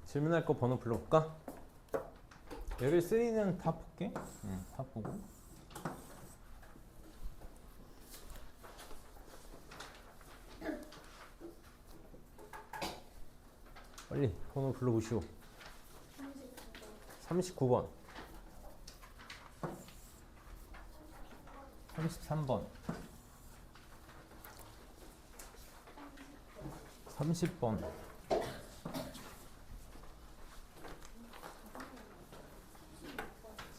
질문할 거 번호 불러볼까? 레벨 3는 다 볼게. 다 보고. 빨리 번호 불러보시오. 39번. 33번. 30번.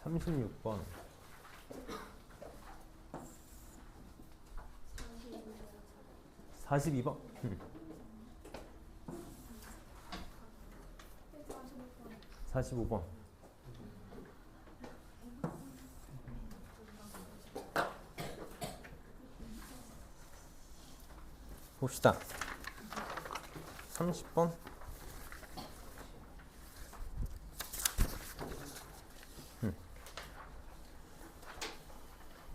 36번. 42번. 45번. 봅시다. 30번.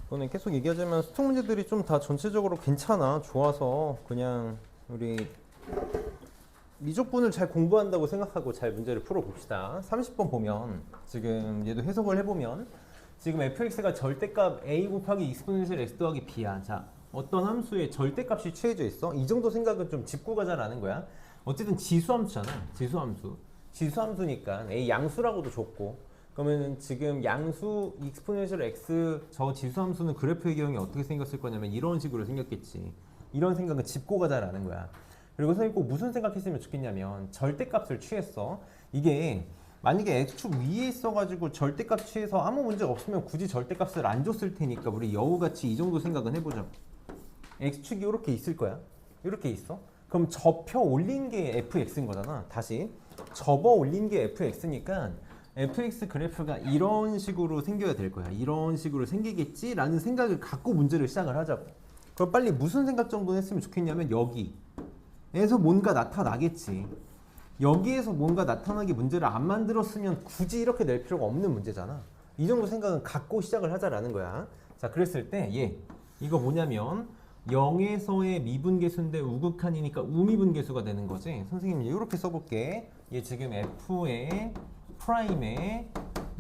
이거는 계속 얘기하자면 수특 문제들이 좀 다 전체적으로 괜찮아. 좋아서 그냥 우리 미적분을 잘 공부한다고 생각하고 잘 문제를 풀어봅시다. 30번 보면 지금 얘도 해석을 해보면 지금 fx가 절대값 a 곱하기 exponential x 더하기 b야. 자, 어떤 함수의 절대값이 취해져 있어? 이 정도 생각은 좀 짚고 가자라는 거야. 어쨌든 지수함수잖아. 지수함수. 지수함수니까 a 양수라고도 줬고, 그러면 지금 양수 exponential x 저 지수함수는 그래프의 경우에 어떻게 생겼을 거냐면 이런 식으로 생겼겠지. 이런 생각은 짚고 가자라는 거야. 그리고 선생님 꼭 무슨 생각했으면 좋겠냐면 절대값을 취했어. 이게 만약에 x축 위에 있어가지고 절대값 취해서 아무 문제가 없으면 굳이 절대값을 안 줬을 테니까 우리 여우같이 이 정도 생각은 해보자. x축이 이렇게 있을 거야. 이렇게 있어. 그럼 접혀 올린 게 fx인 거잖아. 다시 접어 올린 게 fx니까 fx 그래프가 이런 식으로 생겨야 될 거야. 이런 식으로 생기겠지라는 생각을 갖고 문제를 시작을 하자고. 그럼 빨리 무슨 생각 정도 했으면 좋겠냐면 여기에서 뭔가 나타나겠지. 여기에서 뭔가 나타나게 문제를 안 만들었으면 굳이 이렇게 낼 필요가 없는 문제잖아. 이 정도 생각은 갖고 시작을 하자라는 거야. 자, 그랬을 때 이거 뭐냐면 0에서의 미분계수인데 우극한이니까 우미분계수가 되는 거지. 선생님 이렇게 써볼게. 얘 지금 f의 프라임의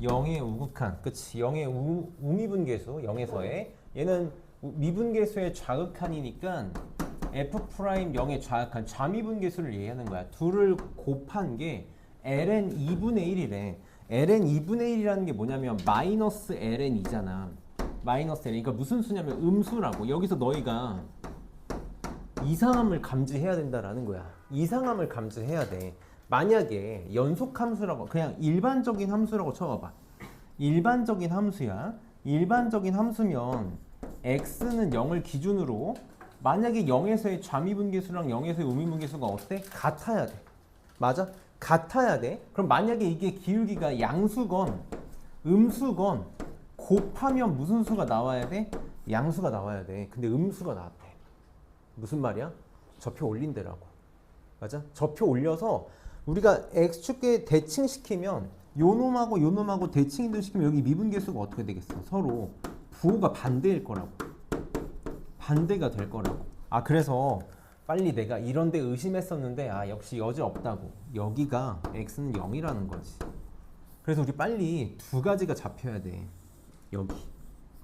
0의 우극한, 그치? 0의 우미분계수, 0에서의 얘는 미분계수의 좌극한이니까 f 프라임 0의 좌극한, 좌미분계수를 얘기하는 거야. 둘을 곱한 게 ln 2분의 1이래. ln 2분의 1이라는 게 뭐냐면 마이너스 ln이잖아. 마이너스 ln. 그러니까 무슨 수냐면 음수라고. 여기서 너희가 이상함을 감지해야 된다라는 거야. 이상함을 감지해야 돼. 만약에 연속함수라고 그냥 일반적인 함수라고 쳐봐봐. 일반적인 함수야. 일반적인 함수면 x는 0을 기준으로 만약에 0에서의 좌미분계수랑 0에서의 우미분계수가 어때? 같아야 돼. 맞아? 같아야 돼. 그럼 만약에 이게 기울기가 양수건 음수건 곱하면 무슨 수가 나와야 돼? 양수가 나와야 돼. 근데 음수가 나왔대. 무슨 말이야? 접혀 올린대라고. 맞아? 접혀 올려서 우리가 x축에 대칭시키면 요놈하고 요놈하고 대칭을 시키면 여기 미분계수가 어떻게 되겠어? 서로 부호가 반대일 거라고. 반대가 될 거라고. 아, 그래서 빨리 내가 이런데 의심했었는데 아, 역시 여지 없다고. 여기가 x는 0이라는 거지. 그래서 우리 빨리 두 가지가 잡혀야 돼. 여기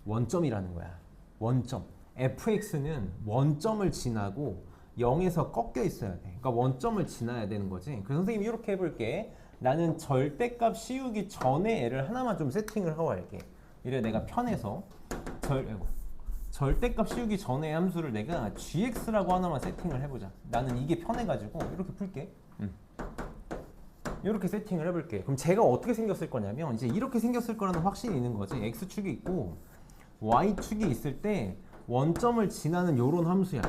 원점이라는 거야. 원점. fx는 원점을 지나고 0에서 꺾여 있어야 돼. 그러니까 원점을 지나야 되는 거지. 그래서 선생님이 이렇게 해볼게. 나는 절대값 씌우기 전에 애를 하나만 좀 세팅을 하고 할게. 이래 내가 편해서 절대값 씌우기 전에 함수를 내가 gx라고 하나만 세팅을 해보자. 나는 이게 편해가지고 이렇게 풀게. 이렇게 세팅을 해볼게. 그럼 제가 어떻게 생겼을 거냐면 이제 이렇게 생겼을 거라는 확신이 있는 거지. x축이 있고 y축이 있을 때 원점을 지나는 요런 함수야.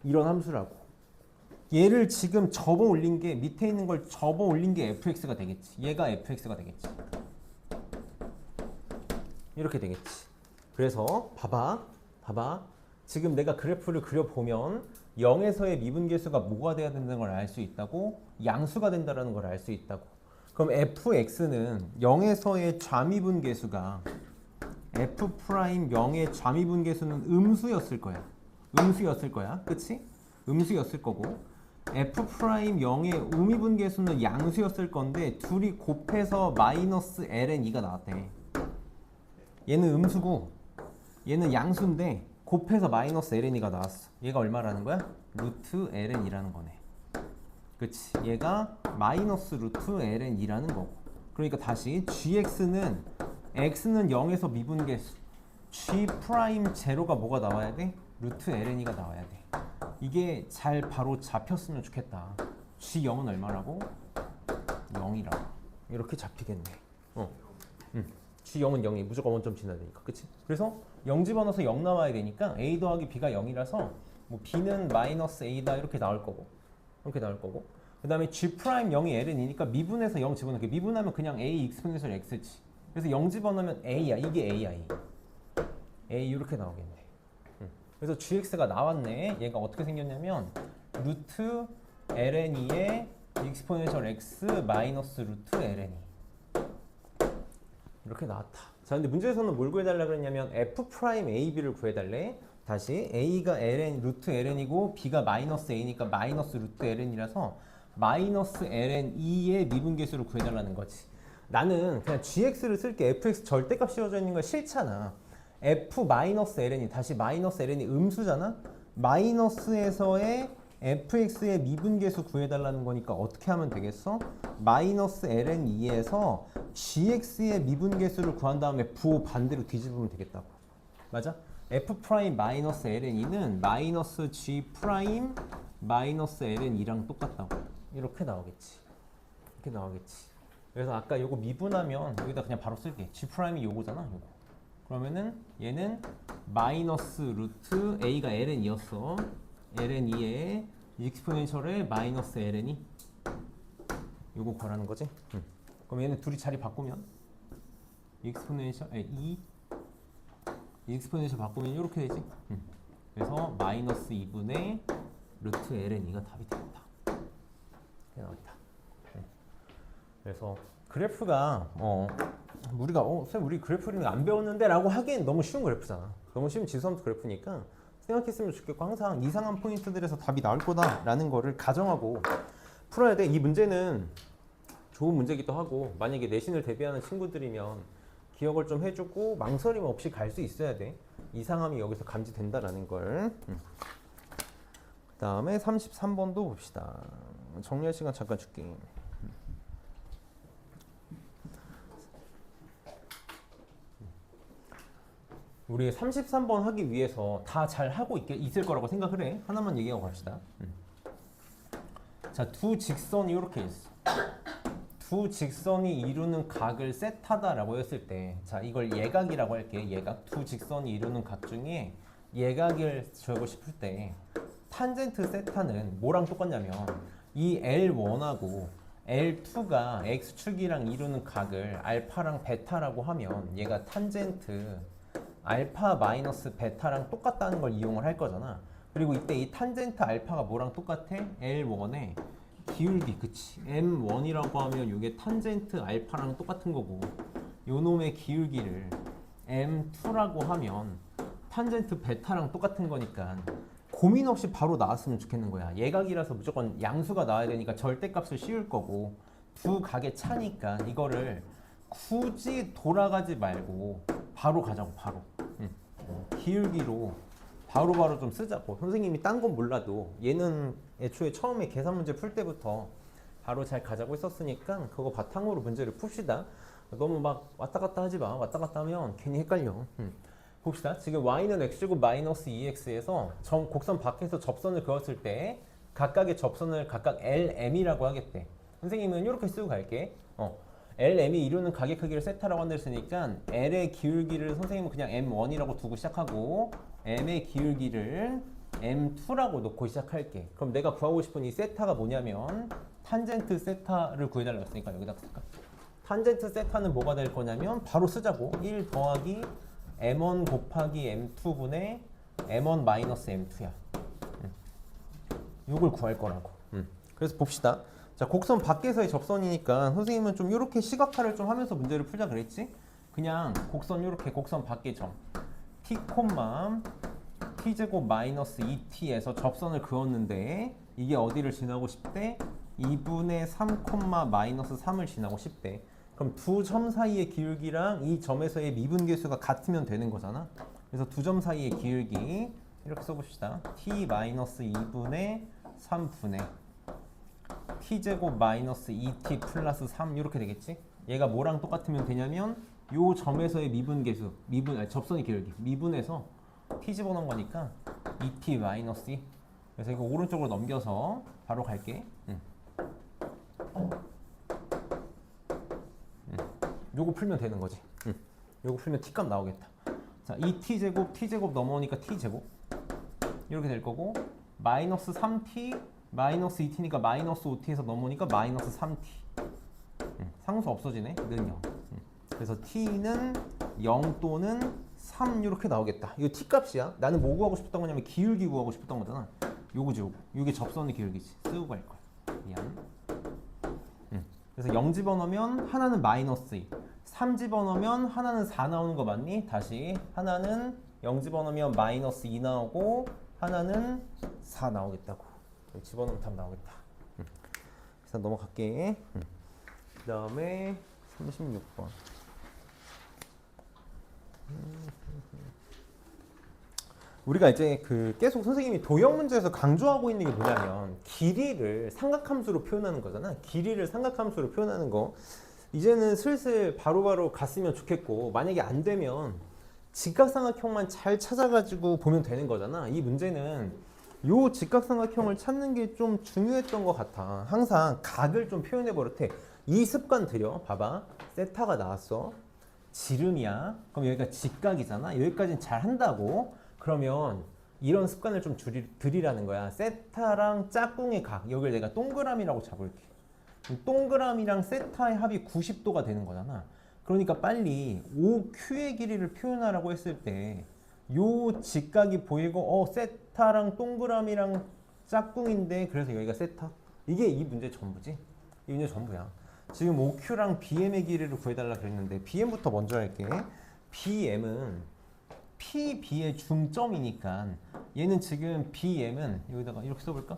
이런 함수라고. 얘를 지금 접어 올린 게 밑에 있는 걸 접어 올린 게 fx가 되겠지. 얘가 fx가 되겠지. 이렇게 되겠지. 그래서 봐봐. 지금 내가 그래프를 그려보면 0에서의 미분계수가 뭐가 돼야 된다는 걸 알 수 있다고? 양수가 된다는 걸 알 수 있다고. 그럼 fx는 0에서의 좌미분계수가 f 프라임 0의 좌미분계수는 음수였을 거야. 음수였을 거야. 그치? 음수였을 거고 F'0의 우미분계수는 양수였을 건데 둘이 곱해서 마이너스 ln 2가 나왔대. 얘는 음수고 얘는 양수인데 곱해서 마이너스 ln 2가 나왔어. 얘가 얼마라는 거야? 루트 ln 2라는 거네. 그치? 얘가 마이너스 루트 ln 2라는 거고. 그러니까 다시 gx는 x는 0에서 미분계수 g'0가 뭐가 나와야 돼? 루트 ln 2가 나와야 돼. 이게 잘 바로 잡혔으면 좋겠다. G0은 얼마라고? 0이라고. 이렇게 잡히겠네. G0은 0이 무조건 원점 지나야 되니까. 그치? 그래서 0 집어넣어서 0 나와야 되니까 A 더하기 B가 0이라서 뭐 B는 마이너스 A다 이렇게 나올 거고. 이렇게 나올 거고. 그 다음에 G'0이 Ln이니까 미분해서 0 집어넣게. 미분하면 그냥 A 익스포넨셜 X지. 그래서 0 집어넣으면 A야. 이게 A야. A 이렇게 나오겠네. 그래서 gx가 나왔네. 얘가 어떻게 생겼냐면 루트 ln2의 익스포넨셜 x 마이너스 루트 ln2 이렇게 나왔다. 자, 근데 문제에서는 뭘 구해달라 그랬냐면 f'ab를 구해달래. 다시 a가 ln 루트 ln이고 b가 마이너스 a니까 마이너스 루트 ln이라서 마이너스 ln2의 미분계수를 구해달라는 거지. 나는 그냥 gx를 쓸게. fx 절대값 씌워져 있는 거 싫잖아. f-ln이 다시 마이너스 ln이 음수잖아? 마이너스에서의 fx의 미분계수 구해달라는 거니까 어떻게 하면 되겠어? 마이너스 ln2에서 gx의 미분계수를 구한 다음에 부호 반대로 뒤집으면 되겠다고. 맞아? f' 마이너스 ln2는 마이너스 g' 마이너스 ln2랑 똑같다고. 이렇게 나오겠지. 이렇게 나오겠지. 그래서 아까 요거 미분하면 여기다 그냥 바로 쓸게. g'이 요거잖아. 요거. 그러면은 얘는 마이너스 루트 a가 ln이었어. ln2에 익스포넨셜에 마이너스 ln이 요거 구하라는 거지. 그럼 얘는 둘이 자리 바꾸면 익스포넨셜 2 익스포넨셜 바꾸면 이렇게 되지. 그래서 마이너스 2분의 루트 ln2가 답이 되겠다. 이렇게 나왔다. 그래서 그래프가 우리가 쌤 우리 그래프를 안 배웠는데 라고 하기엔 너무 쉬운 그래프잖아. 너무 쉬운 지수함수 그래프니까 생각했으면 좋겠고 항상 이상한 포인트들에서 답이 나올 거다 라는 거를 가정하고 풀어야 돼. 이 문제는 좋은 문제기도 하고 만약에 내신을 대비하는 친구들이면 기억을 좀 해주고 망설임 없이 갈 수 있어야 돼. 이상함이 여기서 감지된다라는 걸. 그 다음에 33번도 봅시다. 정리할 시간 잠깐 줄게. 우리 33번 하기 위해서 다 잘 하고 있을 거라고 생각을 해. 하나만 얘기하고 갑시다. 자, 두 직선이 이렇게 있어. 두 직선이 이루는 각을 세타다라고 했을 때, 자, 이걸 예각이라고 할게. 예각. 두 직선이 이루는 각 중에 예각을 재고 싶을 때 탄젠트 세타는 뭐랑 똑같냐면 이 L1하고 L2가 x축이랑 이루는 각을 알파랑 베타라고 하면 얘가 탄젠트 알파 마이너스 베타랑 똑같다는 걸 이용을 할 거잖아. 그리고 이때 이 탄젠트 알파가 뭐랑 똑같아? L1의 기울기, 그치? M1이라고 하면 이게 탄젠트 알파랑 똑같은 거고 요 놈의 기울기를 M2라고 하면 탄젠트 베타랑 똑같은 거니까 고민 없이 바로 나왔으면 좋겠는 거야. 예각이라서 무조건 양수가 나와야 되니까 절대값을 씌울 거고 두 각의 차니까 이거를 굳이 돌아가지 말고 바로 가자고. 바로 기울기로 바로바로 좀 쓰자고. 선생님이 딴 건 몰라도 얘는 애초에 처음에 계산 문제 풀 때부터 바로 잘 가자고 했었으니까 그거 바탕으로 문제를 풉시다. 너무 막 왔다 갔다 하지 마. 왔다 갔다 하면 괜히 헷갈려. 봅시다. 지금 y는 x제곱 마이너스 2x에서 곡선 밖에서 접선을 그었을 때 각각의 접선을 각각 LM이라고 하겠대. 선생님은 이렇게 쓰고 갈게. LM이 이루는 각의 크기를 세타라고 한다 했으니까 L의 기울기를 선생님은 그냥 M1이라고 두고 시작하고 M의 기울기를 M2라고 놓고 시작할게. 그럼 내가 구하고 싶은 이 세타가 뭐냐면 탄젠트 세타를 구해달라고 했으니까 여기다 쓸까? 탄젠트 세타는 뭐가 될 거냐면 바로 쓰자고. 1 더하기 M1 곱하기 M2분의 M1 마이너스 M2야. 이걸 구할 거라고. 그래서 봅시다. 자, 곡선 밖에서의 접선이니까 선생님은 좀 이렇게 시각화를 좀 하면서 문제를 풀자 그랬지? 그냥 곡선 이렇게 곡선 밖의 점 t, t제곱 마이너스 2t에서 접선을 그었는데 이게 어디를 지나고 10대? 2분의 3, 마이너스 3을 지나고 10대. 그럼 두 점 사이의 기울기랑 이 점에서의 미분계수가 같으면 되는 거잖아. 그래서 두 점 사이의 기울기 이렇게 써봅시다. t 마이너스 2분의 3분의 t제곱 마이너스 2t 플러스 3 이렇게 되겠지? 얘가 뭐랑 똑같으면 되냐면 요 점에서의 미분계수, 접선의 기울기, 미분에서 t 집어넣은 거니까 2t 마이너스 2. 그래서 이거 오른쪽으로 넘겨서 바로 갈게. 요거 풀면 되는 거지. 요거 풀면 t값 나오겠다. 자, 이 t제곱 넘어오니까 t제곱 이렇게 될 거고, 마이너스 3t 마이너스 2t니까 마이너스 5t에서 넘어오니까 마이너스 3t. 상수 없어지네. 는 0. 그래서 t는 0 또는 3 이렇게 나오겠다. 이거 t 값이야. 나는 뭐 구하고 싶었던 거냐면 기울기 구하고 싶었던 거잖아. 요거지 요거. 요게 접선의 기울기지. 쓰고 갈 거야. 미안. 그래서 0 집어넣으면 하나는 마이너스 2, 3 집어넣으면 하나는 4 나오는 거 맞니? 다시 하나는 0 집어넣으면 마이너스 2 나오고 하나는 4 나오겠다고. 집어넣으면 답 나오겠다. 그래서 넘어갈게. 그 다음에 36번. 우리가 이제 계속 선생님이 도형 문제에서 강조하고 있는 게 뭐냐면 길이를 삼각함수로 표현하는 거잖아. 길이를 삼각함수로 표현하는 거. 이제는 슬슬 바로바로 갔으면 좋겠고, 만약에 안 되면 직각삼각형만 잘 찾아가지고 보면 되는 거잖아. 이 문제는 요 직각삼각형을 찾는 게 좀 중요했던 것 같아. 항상 각을 좀 표현해 버릇해. 이 습관 들여. 봐봐. 세타가 나왔어. 지름이야. 그럼 여기가 직각이잖아. 여기까지는 잘 한다고. 그러면 이런 습관을 좀 들이라는 거야. 세타랑 짝꿍의 각, 여기를 내가 동그라미라고 잡을게. 동그라미랑 세타의 합이 90도가 되는 거잖아. 그러니까 빨리 OQ의 길이를 표현하라고 했을 때 요 직각이 보이고 세타랑 동그라미랑 짝꿍인데 그래서 여기가 세타. 이게 이 문제 전부지. 이 문제 전부야. 지금 OQ랑 BM의 길이를 구해달라 그랬는데 BM부터 먼저 할게. BM은 PB의 중점이니까 얘는 지금 BM은 여기다가 이렇게 써볼까?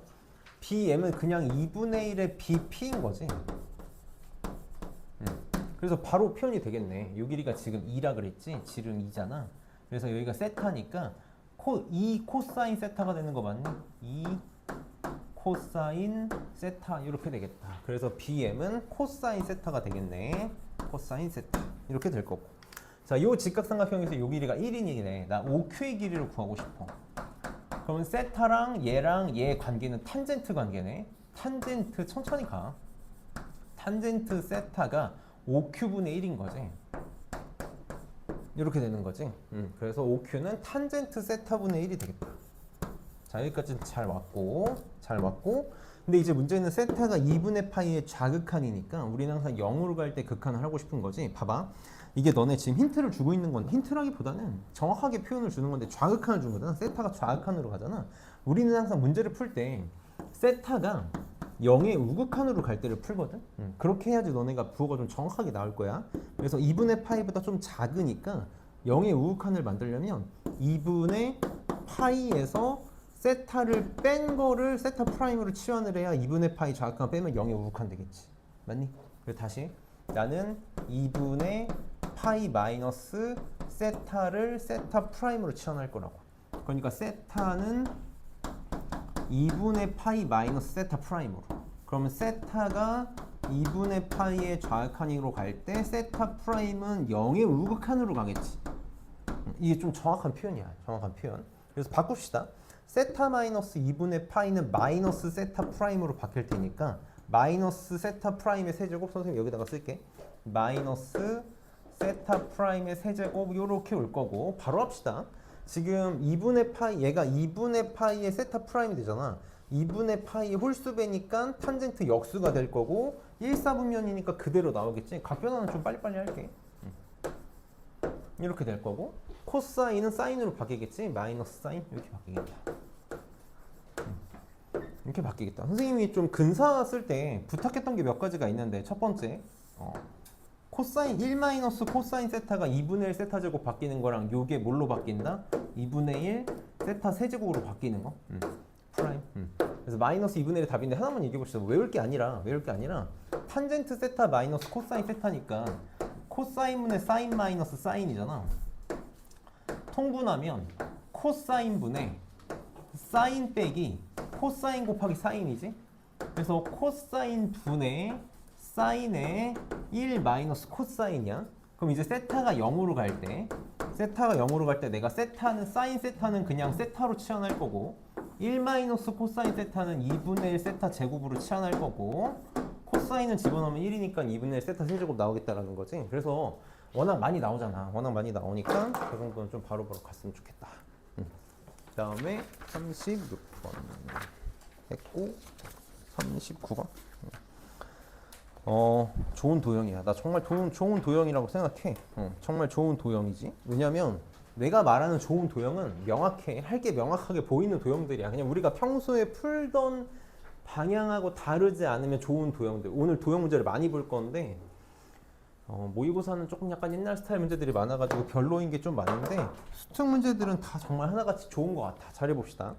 BM은 그냥 2분의 1의 BP인 거지. 그래서 바로 표현이 되겠네. 요 길이가 지금 2라 그랬지? 지름 2잖아. 그래서 여기가 세타니까 2 코사인 세타가 되는 거 맞니? 2 코사인 세타 이렇게 되겠다. 그래서 BM은 코사인 세타가 되겠네. 코사인 세타 이렇게 될 거고. 자, 요 직각삼각형에서 요 길이가 1이네. 나 OQ의 길이를 구하고 싶어. 그러면 세타랑 얘랑 얘의 관계는 탄젠트 관계네. 탄젠트 천천히 가. 탄젠트 세타가 OQ분의 1인 거지. 이렇게 되는 거지. 그래서 OQ는 탄젠트 세타분의 1이 되겠다. 자, 여기까지는 잘 왔고. 근데 이제 문제는 세타가 2분의 파이의 좌극한이니까 우리는 항상 0으로 갈 때 극한을 하고 싶은 거지. 봐봐. 이게 너네 지금 힌트를 주고 있는 건 힌트라기보다는 정확하게 표현을 주는 건데 좌극한을 준 거잖아. 세타가 좌극한으로 가잖아. 우리는 항상 문제를 풀 때 세타가 0의 우극한으로 갈 때를 풀거든. 그렇게 해야지 너네가 부호가 좀 정확하게 나올 거야. 그래서 2분의 파이보다 좀 작으니까 0의 우극한을 만들려면 2분의 파이에서 세타를 뺀 거를 세타 프라임으로 치환을 해야 2분의 파이 좌극한 빼면 0의 우극한 되겠지. 맞니? 그리고 다시 나는 2분의 파이 마이너스 세타를 세타 프라임으로 치환할 거라고. 그러니까 세타는 2분의 파이 마이너스 세타 프라임으로. 그러면 세타가 2분의 파이의 좌극한으로 갈 때 세타 프라임은 0의 우극한으로 가겠지. 이게 좀 정확한 표현이야. 정확한 표현. 그래서 바꿉시다. 세타 마이너스 2분의 파이는 마이너스 세타 프라임으로 바뀔 테니까 마이너스 세타 프라임의 세제곱, 선생님 여기다가 쓸게. 마이너스 세타 프라임의 세제곱 요렇게 올 거고, 바로 합시다. 지금 2분의 파이, 얘가 2분의 파이의 세타 프라임이 되잖아. 2분의 파이의 홀수배니까 탄젠트 역수가 될 거고 1, 4분면이니까 그대로 나오겠지. 각 변화는 좀 빨리빨리 할게. 이렇게 될 거고, 코사인은 사인으로 바뀌겠지. 마이너스 사인 이렇게 바뀌겠다. 이렇게 바뀌겠다. 선생님이 좀 근사 쓸 때 부탁했던 게 몇 가지가 있는데, 첫 번째 코사인 1 마이너스 코사인 세타가 2분의 1 세타 제곱 바뀌는 거랑 요게 뭘로 바뀐다? 2분의 1 세타 세제곱으로 바뀌는 거. 프라임. 그래서 마이너스 2분의 1이 답인데 하나만 얘기해 봅시다. 외울 게 아니라 탄젠트 세타 마이너스 코사인 세타니까 코사인분의 사인 마이너스 사인이잖아. 통분하면 코사인 분의 사인 빼기 코사인 곱하기 사인이지. 그래서 코사인 분의 사인의 1 마이너스 코사인이야. 그럼 이제 세타가 0으로 갈 때 내가 세타는 사인 세타는 그냥 세타로 치환할 거고 1 마이너스 코사인 세타는 2분의 1 세타 제곱으로 치환할 거고 코사인은 집어넣으면 1이니까 2분의 1 세타 세제곱 나오겠다라는 거지. 그래서 워낙 많이 나오잖아. 워낙 많이 나오니까 그 정도는 좀 바로바로 갔으면 좋겠다. 그 다음에 36번 했고 39번. 좋은 도형이야. 나 정말 좋은 도형이라고 생각해. 정말 좋은 도형이지. 왜냐면 내가 말하는 좋은 도형은 명확해. 할 게 명확하게 보이는 도형들이야. 그냥 우리가 평소에 풀던 방향하고 다르지 않으면 좋은 도형들. 오늘 도형 문제를 많이 볼 건데 모의고사는 조금 약간 옛날 스타일 문제들이 많아가지고 별로인 게 좀 많은데 수특 문제들은 다 정말 하나같이 좋은 것 같아. 잘해봅시다.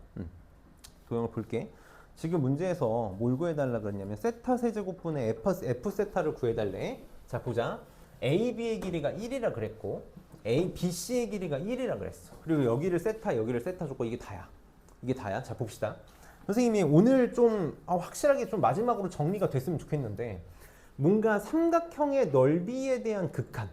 도형을 볼게. 지금 문제에서 뭘 구해달라 그랬냐면 세타 세제곱분의 F 세타를 구해달래. 자 보자. AB의 길이가 1이라 그랬고 BC의 길이가 1이라 그랬어. 그리고 여기를 세타 여기를 세타 줬고 이게 다야. 이게 다야. 자 봅시다. 선생님이 오늘 좀 확실하게 좀 마지막으로 정리가 됐으면 좋겠는데 뭔가 삼각형의 넓이에 대한 극한,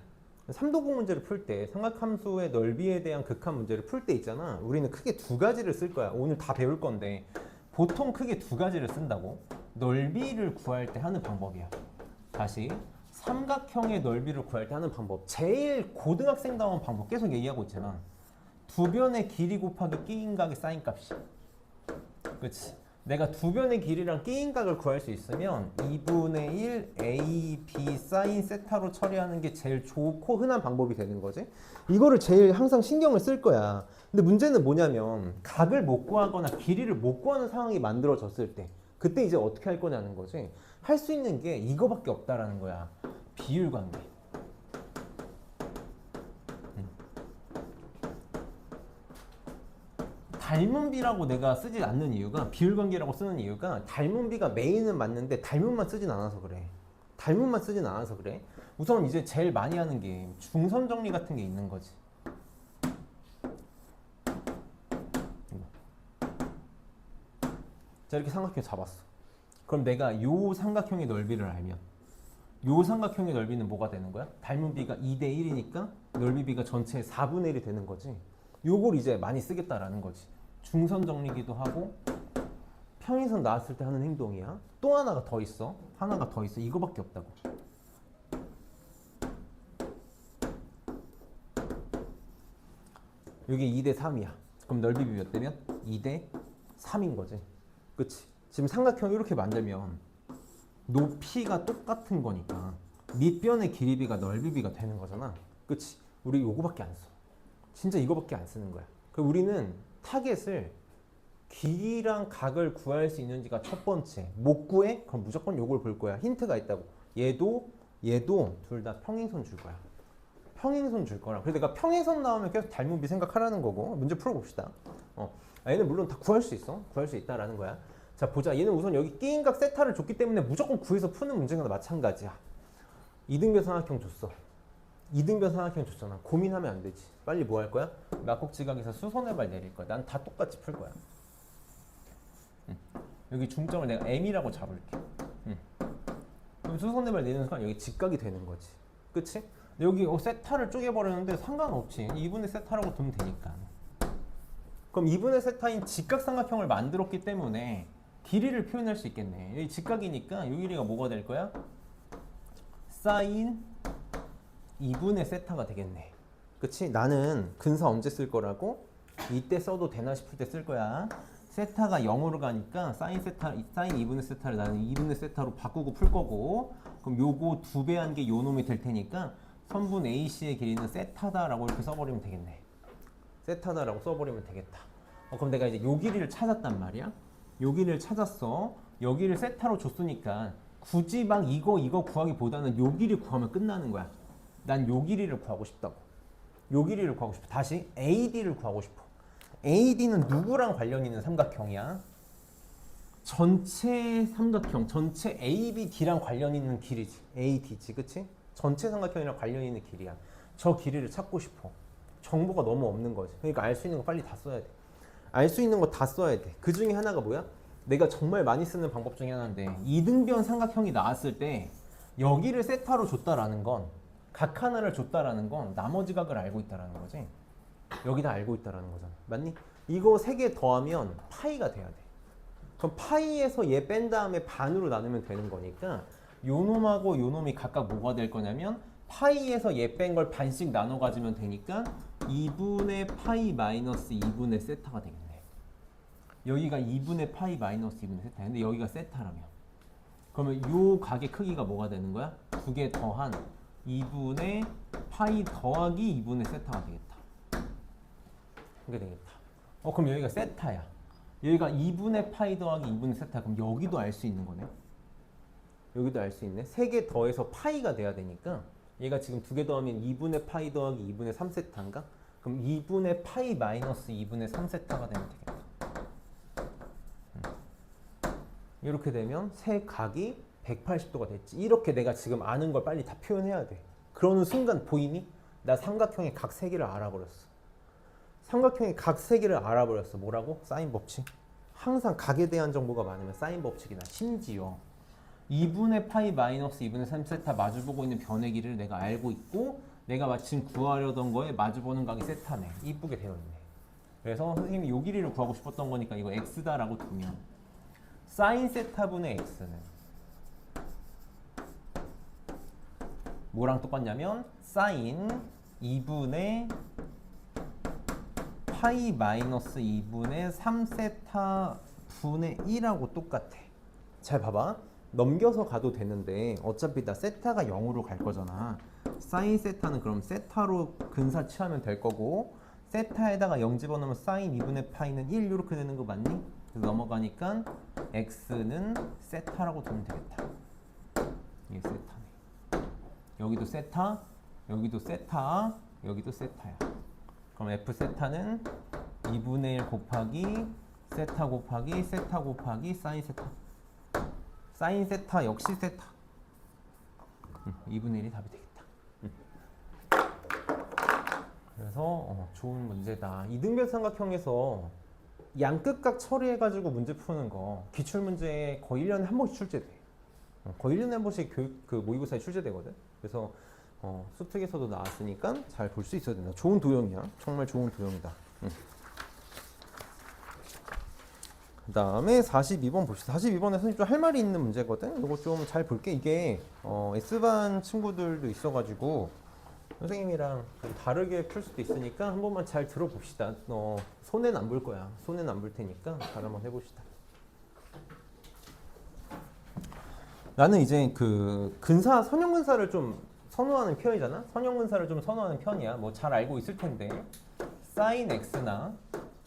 삼도공 문제를 풀 때 삼각함수의 넓이에 대한 극한 문제를 풀 때 있잖아. 우리는 크게 두 가지를 쓸 거야. 오늘 다 배울 건데 보통 크게 두 가지를 쓴다고. 넓이를 구할 때 하는 방법이야. 다시 삼각형의 넓이를 구할 때 하는 방법. 제일 고등학생다운 방법 계속 얘기하고 있잖아. 두 변의 길이 곱하기 끼인각의 사인값이. 그치? 내가 두 변의 길이랑 끼인각을 구할 수 있으면 2분의 1 a, b 사인 세타로 처리하는 게 제일 좋고 흔한 방법이 되는 거지. 이거를 제일 항상 신경을 쓸 거야. 근데 문제는 뭐냐면 각을 못 구하거나 길이를 못 구하는 상황이 만들어졌을 때 그때 이제 어떻게 할 거냐는 거지. 할 수 있는 게 이거밖에 없다라는 거야. 비율 관계. 닮은 비라고 내가 쓰지 않는 이유가 비율 관계라고 쓰는 이유가 닮은 비가 메인은 맞는데 닮은만 쓰진 않아서 그래. 닮은만 쓰진 않아서 그래. 우선 이제 제일 많이 하는 게 중선 정리 같은 게 있는 거지. 자 이렇게 삼각형 잡았어. 그럼 내가 요 삼각형의 넓이를 알면 요 삼각형의 넓이는 뭐가 되는 거야? 닮은 비가 2대 1이니까 넓이 비가 전체의 4분의 1이 되는 거지. 요걸 이제 많이 쓰겠다라는 거지. 중선 정리기도 하고 평행선 나왔을 때 하는 행동이야. 또 하나가 더 있어. 하나가 더 있어. 이거밖에 없다고. 여기 2대 3이야. 그럼 넓이 비 몇 대면? 2대 3인 거지. 그치? 지금 삼각형 이렇게 만들면 높이가 똑같은 거니까 밑변의 길이비가 넓이비가 되는 거잖아. 그치? 우리 요거밖에 안 써. 진짜 이거밖에 안 쓰는 거야. 그럼 우리는 타겟을 길이랑 각을 구할 수 있는지가 첫 번째. 못 구해? 그럼 무조건 요걸 볼 거야. 힌트가 있다고. 얘도 둘 다 평행선 줄 거야. 평행선 줄 거라. 그래서 내가 평행선 나오면 계속 닮은 비 생각하라는 거고. 문제 풀어봅시다. 얘는 물론 다 구할 수 있어. 구할 수 있다라는 거야. 자 보자. 얘는 우선 여기 끼인각 세타를 줬기 때문에 무조건 구해서 푸는 문제가 마찬가지야. 이등변 삼각형 줬어. 이등변 삼각형 줬잖아. 고민하면 안 되지. 빨리 뭐 할 거야? 막국지각에서 수선해발 내릴 거야. 난 다 똑같이 풀 거야. 여기 중점을 내가 M이라고 잡을게. 그럼 수선해발 내리는 순간 여기 직각이 되는 거지. 그치? 여기 세타를 쪼개버렸는데 상관없지. 2분의 세타라고 두면 되니까. 그럼 2분의 세타인 직각삼각형을 만들었기 때문에 길이를 표현할 수 있겠네. 여기 직각이니까 이 길이가 뭐가 될 거야? 사인 2분의 세타가 되겠네. 그치? 나는 근사 언제 쓸 거라고? 이때 써도 되나 싶을 때 쓸 거야. 세타가 0으로 가니까 사인 2분의 세타를 나는 2분의 세타로 바꾸고 풀 거고, 그럼 요거 2배 한 게 요 놈이 될 테니까 선분 AC의 길이는 세타다라고 이렇게 써버리면 되겠네. 세타다라고 써버리면 되겠다. 그럼 내가 이제 요 길이를 찾았단 말이야. 요 길이를 찾았어. 여기를 세타로 줬으니까 굳이 막 이거 구하기보다는 요 길이 구하면 끝나는 거야. 난 요 길이를 구하고 싶다고. 요 길이를 구하고 싶어. 다시 AD를 구하고 싶어. AD는 누구랑 관련 있는 삼각형이야? 전체 삼각형, 전체 ABD랑 관련 있는 길이지. AD지, 그치? 전체 삼각형이랑 관련 있는 길이야. 저 길이를 찾고 싶어. 정보가 너무 없는 거지. 그러니까 알 수 있는 거 빨리 다 써야 돼. 알 수 있는 거 다 써야 돼. 그 중에 하나가 뭐야? 내가 정말 많이 쓰는 방법 중에 하나인데, 이등변 삼각형이 나왔을 때 여기를 세타로 줬다라는 건, 각 하나를 줬다라는 건 나머지 각을 알고 있다라는 거지. 여기다 알고 있다라는 거잖아. 맞니? 이거 세 개 더하면 파이가 돼야 돼. 그럼 파이에서 얘 뺀 다음에 반으로 나누면 되는 거니까 요 놈하고 요 놈이 각각 뭐가 될 거냐면 파이에서 얘 뺀 걸 반씩 나눠 가지면 되니까 2분의 파이 마이너스 2분의 세타가 되겠네. 여기가 2분의 파이 마이너스 2분의 세타. 근데 여기가 세타라며. 그러면 요 각의 크기가 뭐가 되는 거야? 두 개 더한 2분의 파이 더하기 2분의 세타가 되겠다. 그게 되겠다. 그럼 여기가 세타야. 여기가 2분의 파이 더하기 2분의 세타. 그럼 여기도 알 수 있는 거네. 여기도 알 수 있네. 세 개 더해서 파이가 돼야 되니까 얘가 지금 두 개 더하면 2분의 파이 더하기 2분의 3세타인가? 그럼 2분의 파이 마이너스 2분의 3세타가 되면 되겠다. 이렇게 되면 세 각이 180도가 됐지. 이렇게 내가 지금 아는 걸 빨리 다 표현해야 돼. 그러는 순간 보이니? 나 삼각형의 각 세 개를 알아버렸어. 삼각형의 각 세 개를 알아버렸어. 뭐라고? 사인 법칙. 항상 각에 대한 정보가 많으면 사인 법칙이나 심지어 2분의 파이 마이너스 2분의 3세타 마주보고 있는 변의 길이를 내가 알고 있고 내가 마침 구하려던 거에 마주보는 각이 세타네. 이쁘게 되어 있네. 그래서 선생님이 요 길이를 구하고 싶었던 거니까 이거 x다라고 두면 사인 세타분의 x는 뭐랑 똑같냐면 사인 2분의 파이 마이너스 2분의 3세타 분의 1하고 똑같아. 잘 봐봐. 넘겨서 가도 되는데 어차피 나 세타가 0으로 갈 거잖아. 사인 세타는 그럼 세타로 근사 취하면 될 거고 세타에다가 0 집어넣으면 사인 2분의 파이는 1 이렇게 되는 거 맞니? 그래서 넘어가니까 x는 세타라고 두면 되겠다. 이게 세타네. 여기도 세타, 여기도 세타, 여기도 세타야. 그럼 f 세타는 2분의 1 곱하기 세타 곱하기 세타 곱하기 사인 세타. 사인 세타 역시 세타. 2분의 1이 답이 되겠다. 그래서 좋은 문제다. 이등변 삼각형에서 양끝각 처리해가지고 문제 푸는 거 기출 문제에 거의 1년에 한 번씩 출제돼. 거의 1년에 한 번씩 교육 모의고사에 출제되거든. 그래서 수특에서도 나왔으니까 잘 볼 수 있어야 된다. 좋은 도형이야. 정말 좋은 도형이다. 그 다음에 42번 봅시다. 42번에 선생님 좀 할 말이 있는 문제거든. 이거 좀 잘 볼게. 이게 S반 친구들도 있어가지고 선생님이랑 좀 다르게 풀 수도 있으니까 한 번만 잘 들어봅시다. 손해는 안 볼 거야. 손해는 안 볼 테니까 잘 한번 해봅시다. 나는 이제 그 근사, 선형근사를 좀 선호하는 편이잖아. 선형근사를 좀 선호하는 편이야. 뭐 잘 알고 있을 텐데 사인 x나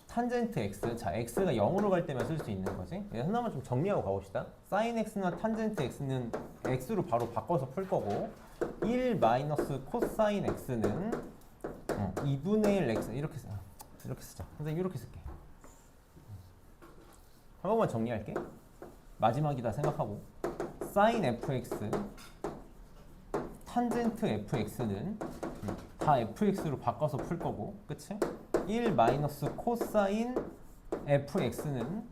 탄젠트 x. 자, x가 0으로 갈 때만 쓸 수 있는 거지. 하나만 좀 정리하고 가봅시다. 사인 x나 탄젠트 x는 x로 바로 바꿔서 풀 거고 1 마이너스 코사인 x는 2분의 1 x 이렇게 쓰자. 선생님 이렇게 쓸게. 한 번만 정리할게. 마지막이다 생각하고 사인 fx 탄젠트 fx는 다 fx로 바꿔서 풀 거고, 그치? 1 마이너스 코사인 fx는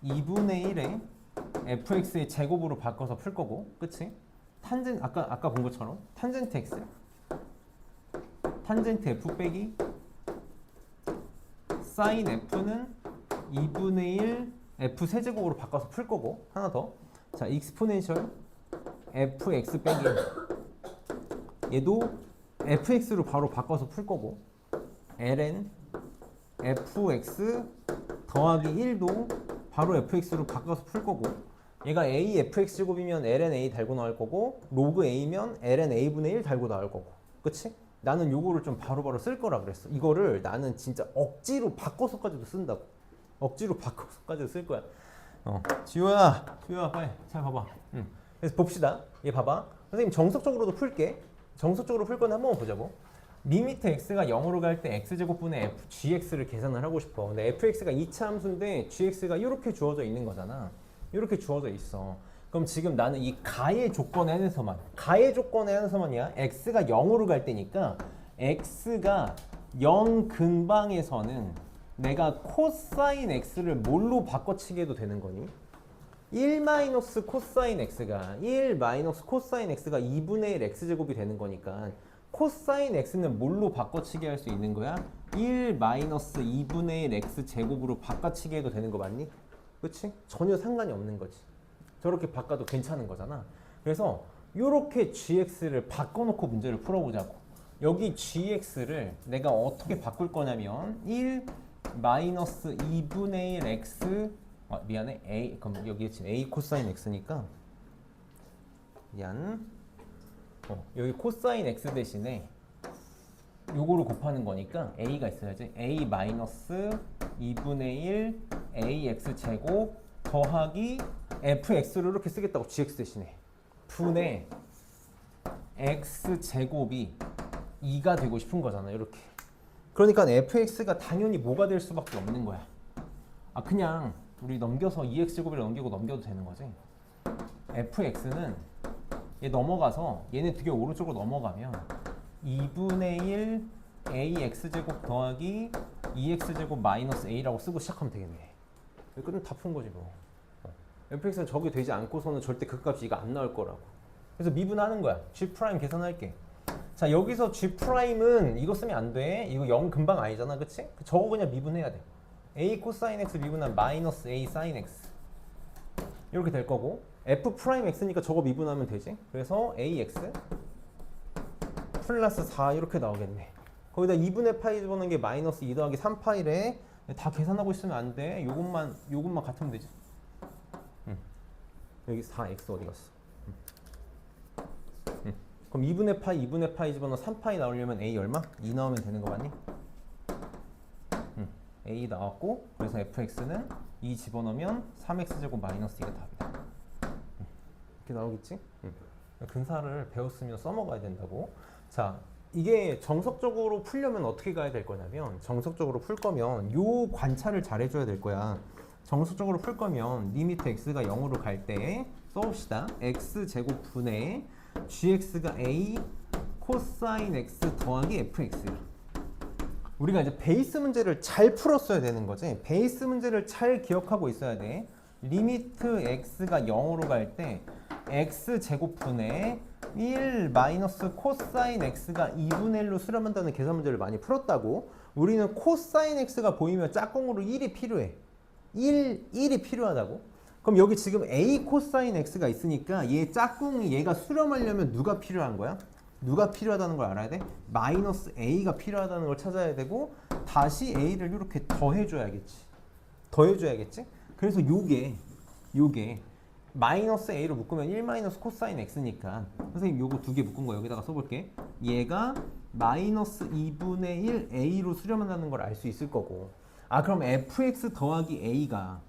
2분의 1에 fx의 제곱으로 바꿔서 풀 거고, 그치? 아까 본 것처럼 탄젠트 x 탄젠트 f 빼기 사인 f는 2분의 1 f 세제곱으로 바꿔서 풀 거고, 하나 더. 자, 익스포넨셜 fx 빼기 얘도 fx로 바로 바꿔서 풀 거고 ln fx 더하기 1도 바로 fx로 바꿔서 풀 거고 얘가 a fx 제곱이면 ln a 달고 나올 거고 로그 a면 ln a분의 1 달고 나올 거고 그치? 나는 요거를 좀 바로바로 쓸 거라 그랬어. 이거를 나는 진짜 억지로 바꿔서까지도 쓴다고. 억지로 바꿔서까지도 쓸 거야. 지호야 빨리 잘 봐봐. 그래서 봅시다. 얘 봐봐. 선생님 정석적으로도 풀게. 정석적으로 풀 건데 한번 보자고. 리미트 x가 0으로 갈 때 x제곱분의 f, gx를 계산을 하고 싶어. 근데 fx가 2차 함수인데 gx가 이렇게 주어져 있는 거잖아. 이렇게 주어져 있어. 그럼 지금 나는 이 가의 조건에 한해서만이야. x가 0으로 갈 때니까 x가 0 근방에서는 내가 코사인 x를 뭘로 바꿔치기 해도 되는 거니? 1 마이너스 코사인 x가 2분의 1 x제곱이 되는 거니까 코사인 x는 뭘로 바꿔치기 할 수 있는 거야? 1 마이너스 2분의 1 x제곱으로 바꿔치기 해도 되는 거 맞니? 그치? 전혀 상관이 없는 거지. 저렇게 바꿔도 괜찮은 거잖아. 그래서 이렇게 gx를 바꿔놓고 문제를 풀어보자고. 여기 gx를 내가 어떻게 바꿀 거냐면 1 마이너스 2분의 1 x 미안해 a 그럼 여기 지금 a 코사인 x니까 여기 코사인 x 대신에 요거를 곱하는 거니까 a가 있어야지. a 마이너스 2분의 1 ax 제곱 더하기 fx를 이렇게 쓰겠다고. gx 대신에 분의 x 제곱이 2가 되고 싶은 거잖아. 이렇게. 그러니까 fx가 당연히 뭐가 될 수밖에 없는 거야. 그냥 우리 넘겨서 2x제곱을 넘겨도 되는 거지. fx는 얘 넘어가서 얘네 되게 오른쪽으로 넘어가면 2분의 1 ax제곱 더하기 2x제곱 마이너스 a라고 쓰고 시작하면 되겠네. 이거는 다 푼 거지 뭐. fx는 저게 되지 않고서는 절대 그 값이 이거 안 나올 거라고. 그래서 미분하는 거야. g' 계산할게. 자, 여기서 g'은 이거 쓰면 안 돼. 이거 0 금방 아니잖아. 그치? 저거 그냥 미분해야 돼. a 코사인 x 미분하면 마이너스 a 사인 x 이렇게 될 거고, f'x니까 저거 미분하면 되지. 그래서 ax 플러스 4 이렇게 나오겠네. 거기다 2분의 파이 집어넣는 게 마이너스 2 더하기 3파이래. 다 계산하고 있으면 안 돼. 요것만 같으면 되지. 여기 4x 어디 갔어? 그럼 2분의 파이 집어넣어 3파이 나오려면 a 얼마? 2 나오면 되는 거 맞니? a 나왔고, 그래서 fx는 2 집어넣으면 3x제곱 마이너스 2가 답이다. 이렇게 나오겠지? 근사를 배웠으면 써먹어야 된다고. 자, 이게 정석적으로 풀려면 어떻게 가야 될 거냐면, 정석적으로 풀 거면 요 관찰을 잘 해줘야 될 거야. 정석적으로 풀 거면 리미트 x가 0으로 갈 때 써봅시다. x제곱 분의 gx가 a 코사인 x 더하기 fx야. 우리가 이제 베이스 문제를 잘 풀었어야 되는 거지. 베이스 문제를 잘 기억하고 있어야 돼. 리미트 x가 0으로 갈 때 x제곱분의 1 마이너스 코사인 x가 2분의 1로 수렴한다는 계산 문제를 많이 풀었다고. 우리는 코사인 x가 보이면 짝꿍으로 1이 필요해. 1이 필요하다고. 그럼 여기 지금 a 코사인 x가 있으니까 얘 짝꿍이 얘가 수렴하려면 누가 필요한 거야? 누가 필요하다는 걸 알아야 돼? 마이너스 a가 필요하다는 걸 찾아야 되고, 다시 a를 이렇게 더해줘야겠지? 그래서 요게 마이너스 a로 묶으면 1 마이너스 코사인 x니까 선생님 요거 두 개 묶은 거 여기다가 써볼게. 얘가 마이너스 2분의 1 a로 수렴한다는 걸 알 수 있을 거고, 그럼 fx 더하기 a가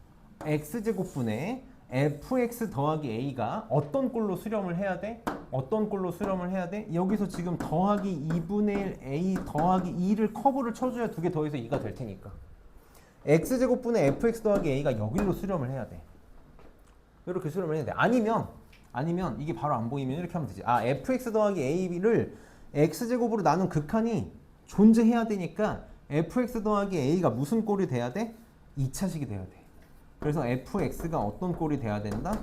x제곱분의 fx 더하기 a가 어떤 꼴로 수렴을 해야 돼? 여기서 지금 더하기 2분의 1 a 더하기 2를 커브를 쳐줘야 두 개 더해서 2가 될 테니까 x제곱분의 fx 더하기 a가 여기로 수렴을 해야 돼. 이렇게 수렴을 해야 돼. 아니면 이게 바로 안 보이면 이렇게 하면 되지. fx 더하기 a를 x제곱으로 나눈 극한이 존재해야 되니까 fx 더하기 a가 무슨 꼴이 돼야 돼? 2차식이 돼야 돼. 그래서 fx가 어떤 꼴이 돼야 된다?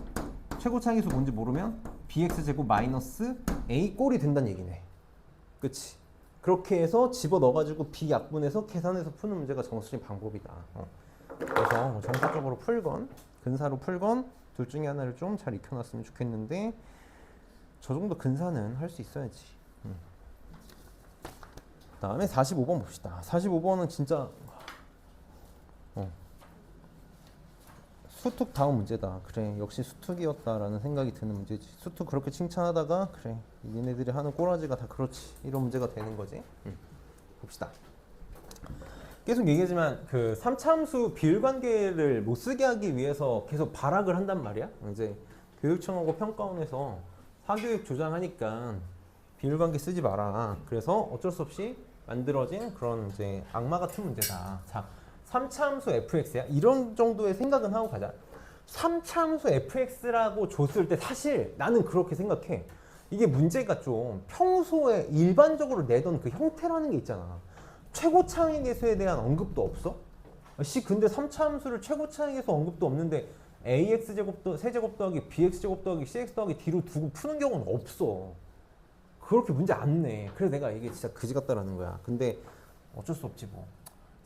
최고차기수 뭔지 모르면 bx제곱 마이너스 a 꼴이 된다는 얘기네. 그치? 그렇게 해서 집어넣어가지고 비약분해서 계산해서 푸는 문제가 정수적인 방법이다. 그래서 정사적으로 풀건 근사로 풀건 둘 중에 하나를 좀 잘 익혀놨으면 좋겠는데, 저 정도 근사는 할 수 있어야지. 다음에 45번 봅시다. 45번은 진짜 수특 다음 문제다. 그래, 역시 수특이었다라는 생각이 드는 문제지. 수특 그렇게 칭찬하다가 그래, 얘네들이 하는 꼬라지가 다 그렇지, 이런 문제가 되는 거지. 봅시다. 계속 얘기하지만 그 3차함수 비율관계를 못 쓰게 하기 위해서 계속 발악을 한단 말이야. 이제 교육청하고 평가원에서 사교육 조장하니까 비율관계 쓰지 마라. 그래서 어쩔 수 없이 만들어진 그런 이제 악마 같은 문제다. 자, 3차함수 fx야. 이런 정도의 생각은 하고 가자. 3차 함수 fx라고 줬을 때 사실 나는 그렇게 생각해. 이게 문제가 좀 평소에 일반적으로 내던 그 형태라는 게 있잖아. 최고차항의 계수에 대한 언급도 없어? 근데 3차 함수를 최고차항의 계수 언급도 없는데 ax제곱 세제곱 더하기 bx제곱 더하기 cx 더하기 d로 두고 푸는 경우는 없어. 그렇게 문제 안 내. 그래서 내가 이게 진짜 그지 같다라는 거야. 근데 어쩔 수 없지 뭐.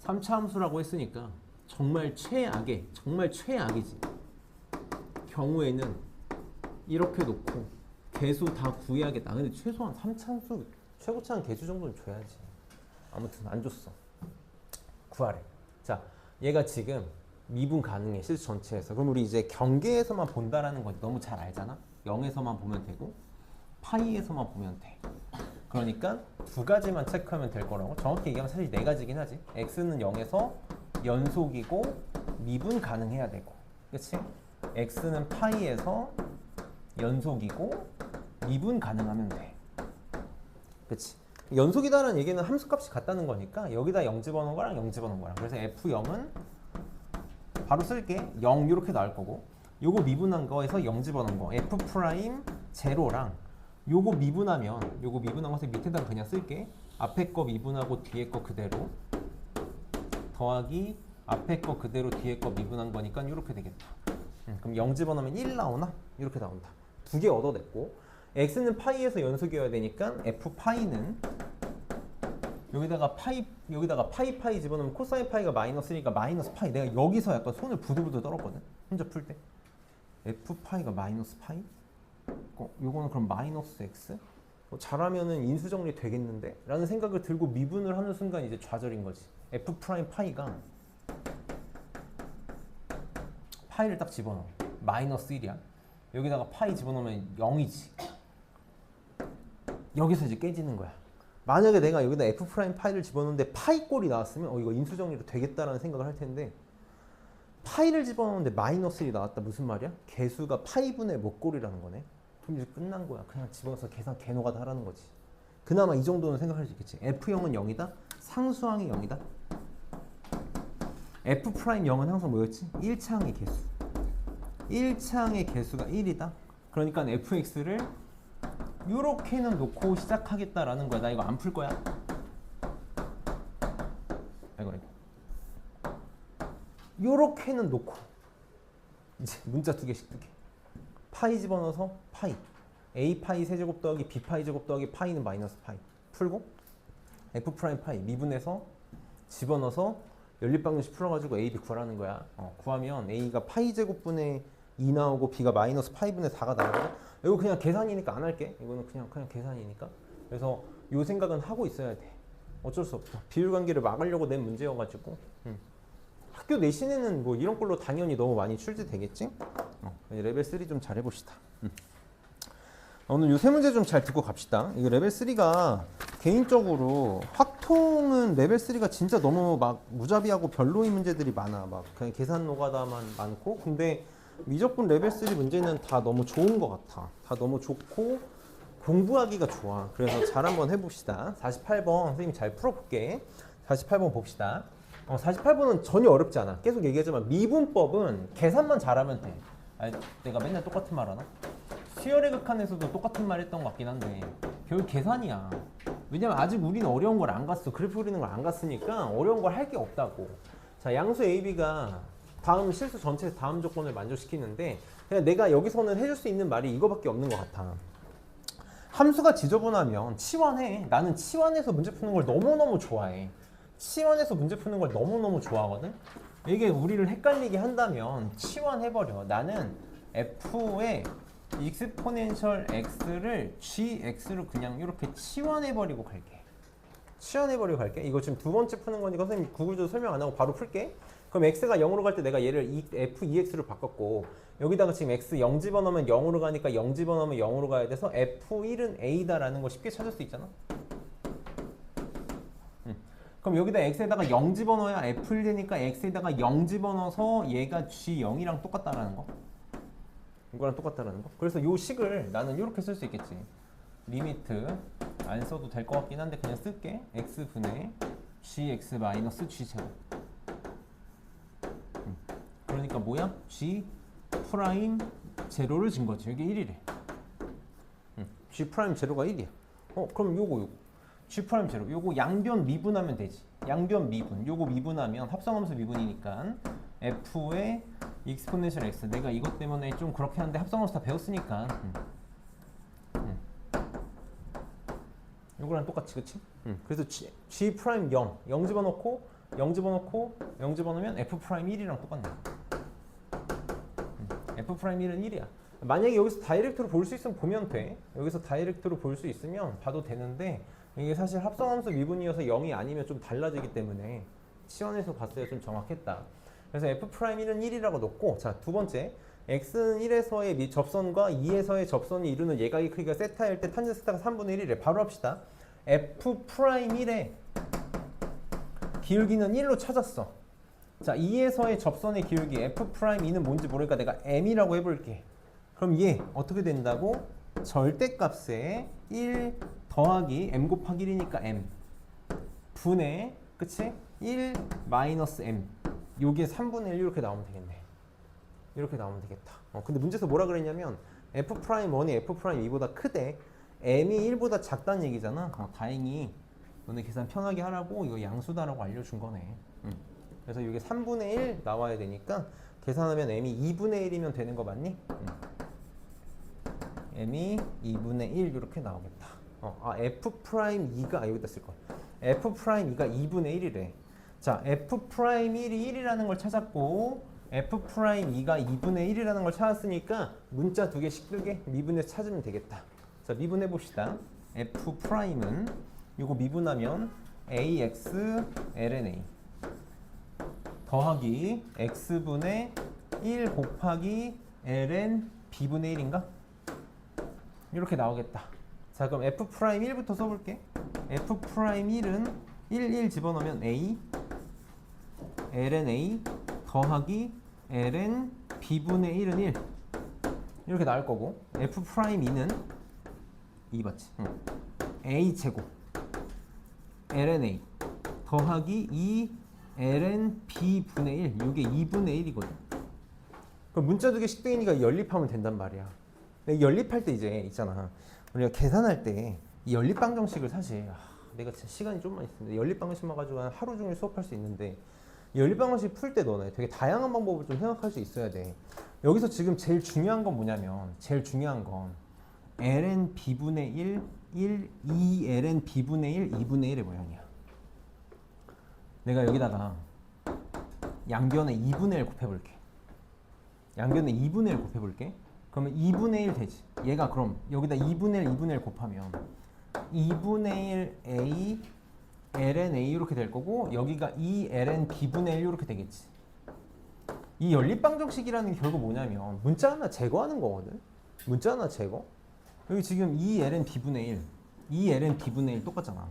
3차 함수라고 했으니까 정말 최악이지. 경우에는 이렇게 놓고 개수 다 구해야겠다. 근데 최소한 3차 함수 최고차항 개수 정도는 줘야지. 아무튼 안 줬어. 구하래. 자, 얘가 지금 미분 가능해. 실수 전체에서. 그럼 우리 이제 경계에서만 본다라는 거 너무 잘 알잖아. 0에서만 보면 되고 파이에서만 보면 돼. 그러니까 두 가지만 체크하면 될 거라고. 정확히 얘기하면 사실 네 가지긴 하지. x는 0에서 연속이고 미분 가능해야 되고, 그렇지? x는 파이에서 연속이고 미분 가능하면 돼. 그렇지? 연속이다라는 얘기는 함수값이 같다는 거니까 여기다 0 집어넣은 거랑 0 집어넣은 거랑. 그래서 f0은 바로 쓸게. 0 이렇게 나올 거고, 요거 미분한 거에서 0 집어넣은 거 f 프라임 제로랑 요거 미분하면 요거 미분한 것을 밑에다가 그냥 쓸게. 앞에 거 미분하고 뒤에 거 그대로 더하기 앞에 거 그대로 뒤에 거 미분한 거니까 이렇게 되겠다. 그럼 0 집어넣으면 1 나오나? 이렇게 나온다. 두 개 얻어냈고, x는 파이에서 연속이어야 되니까 f 파이는 여기다가 파이 집어넣으면 코사인 파이가 마이너스니까 마이너스 파이. 내가 여기서 약간 손을 부들부들 떨었거든. 혼자 풀 때. f 파이가 마이너스 파이? 요거는 그럼 마이너스 x? 잘하면은 인수 정리 되겠는데? 라는 생각을 들고 미분을 하는 순간 이제 좌절인 거지. f 프라임 파이가 파이를 딱 집어넣어. 마이너스 1이야. 여기다가 파이 집어넣으면 0이지. 여기서 이제 깨지는 거야. 만약에 내가 여기다 f 프라임 파이를 집어넣는데 파이 꼴이 나왔으면 이거 인수 정리로 되겠다라는 생각을 할 텐데, 파이를 집어넣는데 마이너스 1이 나왔다. 무슨 말이야? 개수가 파이분의 목꼴이라는 거네. 그럼 이제 끝난 거야. 그냥 집어넣어서 계산 개노가다 하라는 거지. 그나마 이 정도는 생각할 수 있겠지. f0은 0이다. 상수항이 0이다. f 프라임 0은 항상 뭐였지? 1차항의 개수. 1차항의 개수가 1이다. 그러니까 fx를 요렇게는 놓고 시작하겠다라는 거야. 나 이거 안 풀 거야. 이거. 요렇게는 놓고 이제 문자 두 개씩 뜨게. 파이 집어넣어서 파이. a 파이 세제곱 더하기 b 파이 제곱 더하기 파이는 마이너스 파이. 풀고 f 프라임 파이 미분해서 집어넣어서 연립방정식 풀어가지고 a, b 구하라는 거야. 구하면 a가 파이 제곱분의 2 나오고 b가 마이너스 파이분의 4가 나오고, 이거 그냥 계산이니까 안 할게. 이거는 그냥 계산이니까. 그래서 요 생각은 하고 있어야 돼. 어쩔 수 없어. 비율관계를 막으려고 낸 문제여가지고. 학교 내신에는 뭐 이런 걸로 당연히 너무 많이 출제되겠지? 레벨 3 좀 잘 해봅시다. 오늘 요 세 문제 좀 잘 듣고 갑시다. 이거 레벨 3가 개인적으로 확통은 레벨 3가 진짜 너무 막 무자비하고 별로인 문제들이 많아. 막 그냥 계산 노가다만 많고. 근데 미적분 레벨 3 문제는 다 너무 좋은 것 같아. 다 너무 좋고 공부하기가 좋아. 그래서 잘 한번 해봅시다. 48번 선생님이 잘 풀어볼게. 48번 봅시다. 48번은 전혀 어렵지 않아. 계속 얘기하지만 미분법은 계산만 잘하면 돼. 내가 맨날 똑같은 말 하나? 수열의 극한에서도 똑같은 말 했던 것 같긴 한데 결국 계산이야. 왜냐면 아직 우리는 어려운 걸 안 갔어. 그래프 그리는 걸 안 갔으니까 어려운 걸 할 게 없다고. 자, 양수 AB가 다음 실수 전체에서 다음 조건을 만족시키는데, 그냥 내가 여기서는 해줄 수 있는 말이 이거밖에 없는 것 같아. 함수가 지저분하면 치환해. 나는 치환해서 문제 푸는 걸 너무너무 좋아해. 치환해서 문제 푸는 걸 너무너무 좋아하거든. 이게 우리를 헷갈리게 한다면 치환해버려. 나는 f의 익스포넨셜 x를 gx로 그냥 이렇게 치환해버리고 갈게. 치환해버리고 갈게. 이거 지금 두 번째 푸는 거니까 선생님 구글도 설명 안 하고 바로 풀게. 그럼 x가 0으로 갈 때 내가 얘를 f2x로 바꿨고, 여기다가 지금 x 0 집어넣으면 0으로 가니까 0 집어넣으면 0으로 가야 돼서 f1은 a다라는 거 쉽게 찾을 수 있잖아. 그럼 여기다 x에다가 0 집어넣어야 f1 되니까 x에다가 0 집어넣어서 얘가 g0이랑 똑같다라는 거. 이거랑 똑같다라는 거. 그래서 요 식을 나는 이렇게 쓸 수 있겠지. 리미트 안 써도 될 것 같긴 한데 그냥 쓸게. x분의 gx 마이너스 g제곱. 그러니까 뭐야? g prime 제로를 진 거지. 이게 1이래. G 프라임 제로가 1이야. 그럼 요거 G 프라임 제로. 요거 양변 미분하면 되지. 양변 미분. 요거 미분하면 합성함수 미분이니까 f의 exponential x. 내가 이것 때문에 좀 그렇게 하는데 합성함수 다 배웠으니까. 요거랑 똑같이, 그치? 그래서 G 프라임 0 집어넣고 0 집어넣고 0 집어넣으면 f 프라임 1이랑 똑같네. f 프라임 1은 1이야. 만약에 여기서 다이렉트로 볼 수 있으면 보면 돼. 여기서 다이렉트로 볼 수 있으면 봐도 되는데 이게 사실 합성함수 미분이어서 0이 아니면 좀 달라지기 때문에 치환해서 봤어야 좀 정확했다. 그래서 f 프라임 1은 1이라고 놓고, 자, 두 번째, x는 1에서의 접선과 2에서의 접선이 이루는 예각의 크기가 세타일 때 탄젠트 세타가 3분의 1이래. 바로 합시다. f 프라임 1의 기울기는 1로 찾았어. 자, 2에서의 접선의 기울기 f 프라임 2는 뭔지 모르니까 내가 m이라고 해볼게. 그럼 얘 어떻게 된다고? 절대값에 1 더하기 m 곱하기 1이니까 m 분의, 그치? 1 마이너스 m, 요게 3분의 1 이렇게 나오면 되겠네. 이렇게 나오면 되겠다. 근데 문제에서 뭐라 그랬냐면 f 프라임 1이 f 프라임 2보다 크대. m이 1보다 작다는 얘기잖아. 다행히 너네 계산 편하게 하라고 이거 양수다라고 알려준 거네. 그래서 이게 3분의 1 나와야 되니까 계산하면 m이 2분의 1이면 되는 거 맞니? m이 2분의 1 이렇게 나오겠다. f 프라임 2가 여기다 쓸 거야. f 프라임 2가 2분의 1이래. 자, f 프라임 1이 1이라는 걸 찾았고 f 프라임 2가 2분의 1이라는 걸 찾았으니까 문자 두 개씩 뜨게 미분해서 찾으면 되겠다. 자, 미분해 봅시다. f 프라임은 이거 미분하면 ax ln a 더하기 x분의 1 곱하기 ln b분의 1인가? 이렇게 나오겠다. 자, 그럼 f 프라임 1부터 써볼게. f 프라임 1은 1 집어넣으면 a ln a 더하기 ln b분의 1은 1 이렇게 나올 거고, f 프라임 2는 2 맞지? a 제곱 ln a 더하기 2 ln b분의 1, 이게 2분의 1이거든. 그럼 문자 두 개씩 뜨이니까 연립하면 된단 말이야. 근데 연립할 때 이제 있잖아, 우리가 계산할 때 이 연립 방정식을 사실 내가 진짜 시간이 좀만 있으면 연립 방정식만 가지고 하루 종일 수업할 수 있는데, 연립 방정식 풀 때 너네 되게 다양한 방법을 좀 생각할 수 있어야 돼. 여기서 지금 제일 중요한 건 뭐냐면, 제일 중요한 건 ln b분의 1, 2 ln b분의 1, 2분의 1의 모양이야. 내가 여기다가 양변에 2분의 1 곱해볼게. 양변에 2분의 1 곱해볼게. 그러면 2분의 1 되지. 얘가 그럼 여기다 2분의 1, 2분의 1 곱하면 2분의 1 a ln a 이렇게 될 거고, 여기가 2 ln b분의 1 이렇게 되겠지. 이 연립방정식이라는 게 결국 뭐냐면 문자 하나 제거하는 거거든. 문자 하나 제거. 여기 지금 2 ln b분의 1, 2 ln b분의 1 똑같잖아.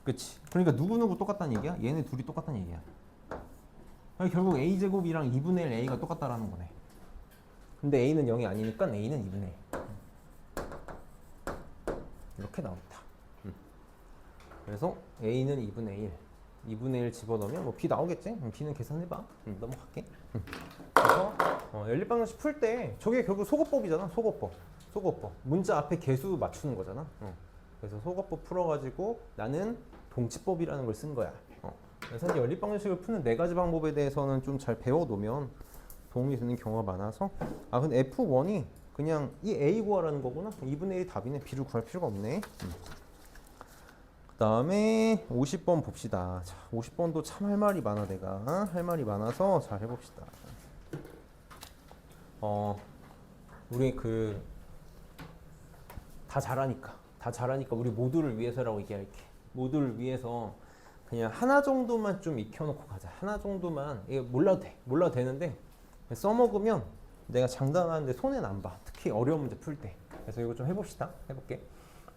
그치? 그러니까 누구누구 똑같다는 얘기야? 얘네 둘이 똑같다는 얘기야. 그러니까 결국 a제곱이랑 2분의 1 a가 똑같다라는 거네. 근데 a는 0이 아니니까 a는 2분의 1 이렇게 나오겠다. 그래서 a는 2분의 1, 2분의 1 집어넣으면 뭐 b 나오겠지? b는 계산해봐. 넘어갈게. 그래서 연립방정식 풀 때 저게 결국 소거법이잖아. 소거법. 문자 앞에 개수 맞추는 거잖아. 그래서 소거법 풀어가지고 나는 동치법이라는 걸 쓴 거야. 그래서 사실 연립방정식을 푸는 4가지 방법에 대해서는 좀 잘 배워놓으면 도움이 되는 경우가 많아서, 근데 F1이 그냥 이 A 구하라는 거구나. 2분의 1이 답이네. B를 구할 필요가 없네. 그 다음에 50번 봅시다. 자, 50번도 참 할 말이 많아. 내가 할 말이 많아서 잘 해봅시다. 우리 다 잘하니까 우리 모두를 위해서라고 얘기할게. 모두를 위해서 그냥 하나 정도만 좀 익혀놓고 가자. 하나 정도만. 이거 몰라도 되는데 써먹으면 내가 장담하는데 손해는 안 봐. 특히 어려운 문제 풀 때. 그래서 이거 좀 해볼게.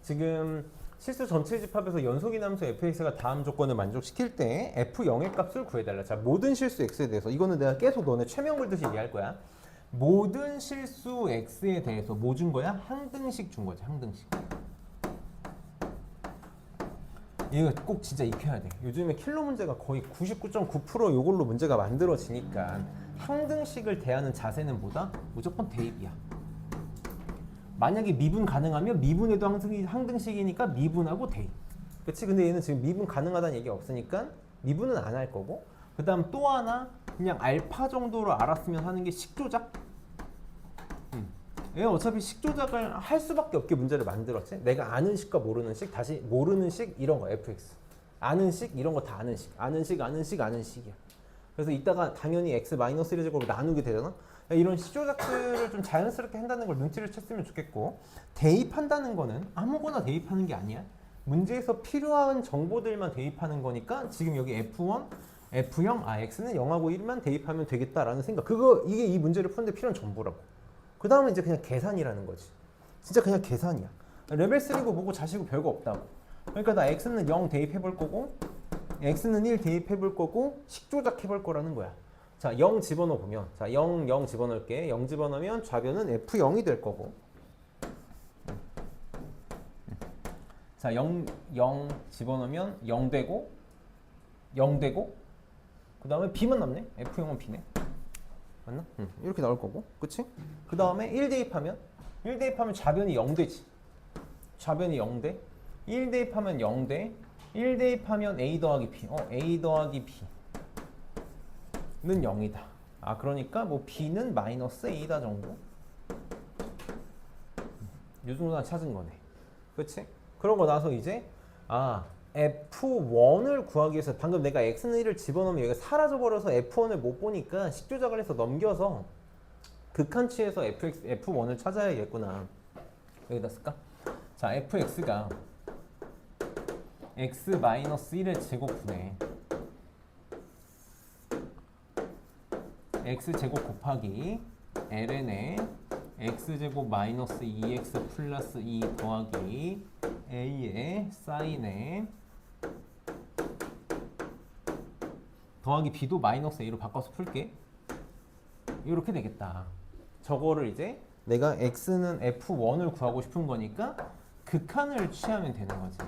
지금 실수 전체 집합에서 연속인 함수 fx가 다음 조건을 만족시킬 때 f0의 값을 구해달라. 자, 모든 실수 x에 대해서 이거는 내가 계속 너네 최면 걸듯이 얘기할 거야. 모든 실수 x에 대해서 뭐 준 거야? 항등식 준 거지. 항등식. 이거 꼭 진짜 익혀야 돼. 요즘에 킬러 문제가 거의 99.9% 이걸로 문제가 만들어지니까 항등식을 대하는 자세는 뭐다? 무조건 대입이야. 만약에 미분 가능하면 미분에도 항등식이니까 미분하고 대입. 그치? 근데 얘는 지금 미분 가능하다는 얘기가 없으니까 미분은 안 할 거고, 그 다음 또 하나 그냥 알파 정도로 알았으면 하는 게 식조작. 얘 어차피 식조작을 할 수밖에 없게 문제를 만들었지. 내가 아는 식과 모르는 식, 다시 모르는 식 이런 거 fx. 아는 식 이런 거 다 아는 식. 아는 식, 아는 식, 아는 식이야. 그래서 이따가 당연히 x 마이너스 1의 제곱으로 나누게 되잖아. 이런 식조작들을 좀 자연스럽게 한다는 걸 눈치를 챘으면 좋겠고, 대입한다는 거는 아무거나 대입하는 게 아니야. 문제에서 필요한 정보들만 대입하는 거니까 지금 여기 F1, F0, x는 0하고 1만 대입하면 되겠다라는 생각. 이게 이 문제를 푸는데 필요한 정보라고. 그 다음은 이제 그냥 계산이라는 거지. 진짜 그냥 계산이야. 레벨 3고 뭐고 자시고 별거 없다고. 그러니까 나 x는 0 대입해 볼 거고, x는 1 대입해 볼 거고, 식조작 해볼 거라는 거야. 자, 0 집어넣어 보면, 자, 0, 0 집어넣을게. 0 집어넣으면 좌변은 F0이 될 거고. 자, 0, 0 집어넣으면 0 되고, 0 되고, 그 다음에 B만 남네? F0은 B네. 맞나? 이렇게 나올 거고. 그치? 그 다음에 1 대입하면 좌변이 0 되지. 좌변이 0 돼. 1 대입하면 0 돼. 1 대입하면 A 더하기 B. A 더하기 B는 0이다. 아, 그러니까 뭐 B는 마이너스 A다 정도? 요 정도 찾은 거네. 그치? 그러고 나서 이제 F1을 구하기 위해서 방금 내가 X는 1을 집어넣으면 여기가 사라져버려서 F1을 못 보니까 식조작을 해서 넘겨서 극한치에서 F1을 찾아야겠구나. 여기다 쓸까? 자, fx가 x-1의 제곱분의 x제곱 곱하기 ln의 x제곱 마이너스 2x 플러스 2 더하기 a의 사인에 더하기 b도 마이너스 a로 바꿔서 풀게. 이렇게 되겠다. 저거를 이제 내가 x는 f1을 구하고 싶은 거니까 극한을 취하면 되는 거지.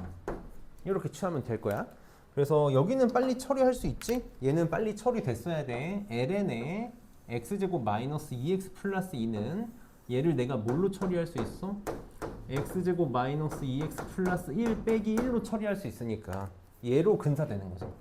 이렇게 취하면 될 거야. 그래서 여기는 빨리 처리할 수 있지? 얘는 빨리 처리됐어야 돼. ln의 x제곱 마이너스 2x 플러스 2는 얘를 내가 뭘로 처리할 수 있어? x제곱 마이너스 2x 플러스 1 빼기 1로 처리할 수 있으니까 얘로 근사되는 거죠.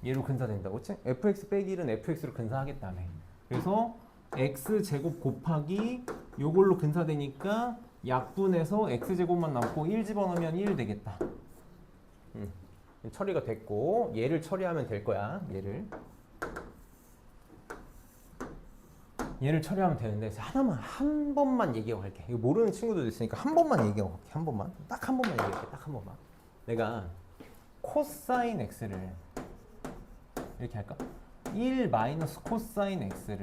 얘로 근사된다고, 그치? fx 빼기 1은 fx로 근사하겠다며. 그래서 x제곱 곱하기 요걸로 근사되니까 약분해서 x제곱만 남고 1 집어넣으면 1 되겠다. 처리가 됐고 얘를 처리하면 될 거야. 얘를 처리하면 되는데 한 번만 얘기하고 갈게. 이거 모르는 친구들도 있으니까 한 번만 얘기하고 갈게. 한 번만. 딱 한 번만 얘기할게. 딱 한 번만. 내가 코사인 x를 이렇게 할까? 1 마이너스 코사인 x를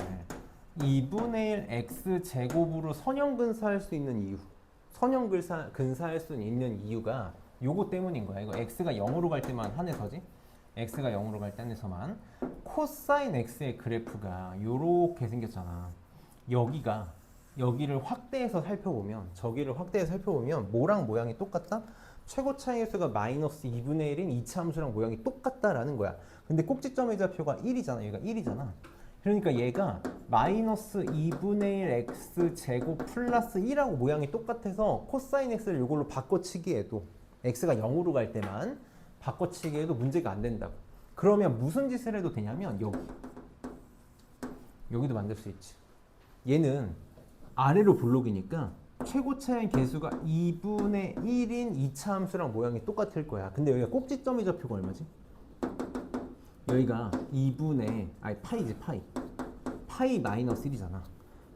2분의 1 x 제곱으로 선형 근사할 수 있는 이유. 선형 근사할 수 있는 이유가 요거 때문인 거야. 이거 x가 0으로 갈 때만 한해서지. x가 0으로 갈 때 한해서만. 코사인 x의 그래프가 요렇게 생겼잖아. 여기를 확대해서 살펴보면, 저기를 확대해서 살펴보면 뭐랑 모양이 똑같다? 최고 차이의 수가 마이너스 2분의 1인 이차 함수랑 모양이 똑같다라는 거야. 근데 꼭지점의 좌표가 1이잖아. 얘가 1이잖아. 그러니까 얘가 마이너스 2분의 1 x 제곱 플러스 1하고 모양이 똑같아서 코사인 x를 이걸로 바꿔치기해도 x가 0으로 갈 때만 바꿔치기해도 문제가 안 된다고. 그러면 무슨 짓을 해도 되냐면 여기도 만들 수 있지. 얘는 아래로 볼록이니까 최고 차의 개수가 2분의 1인 2차 함수랑 모양이 똑같을 거야. 근데 여기가 꼭지점의 좌표가 얼마지? 여기가 2분의 파이지. 파이 마이너스 1이잖아.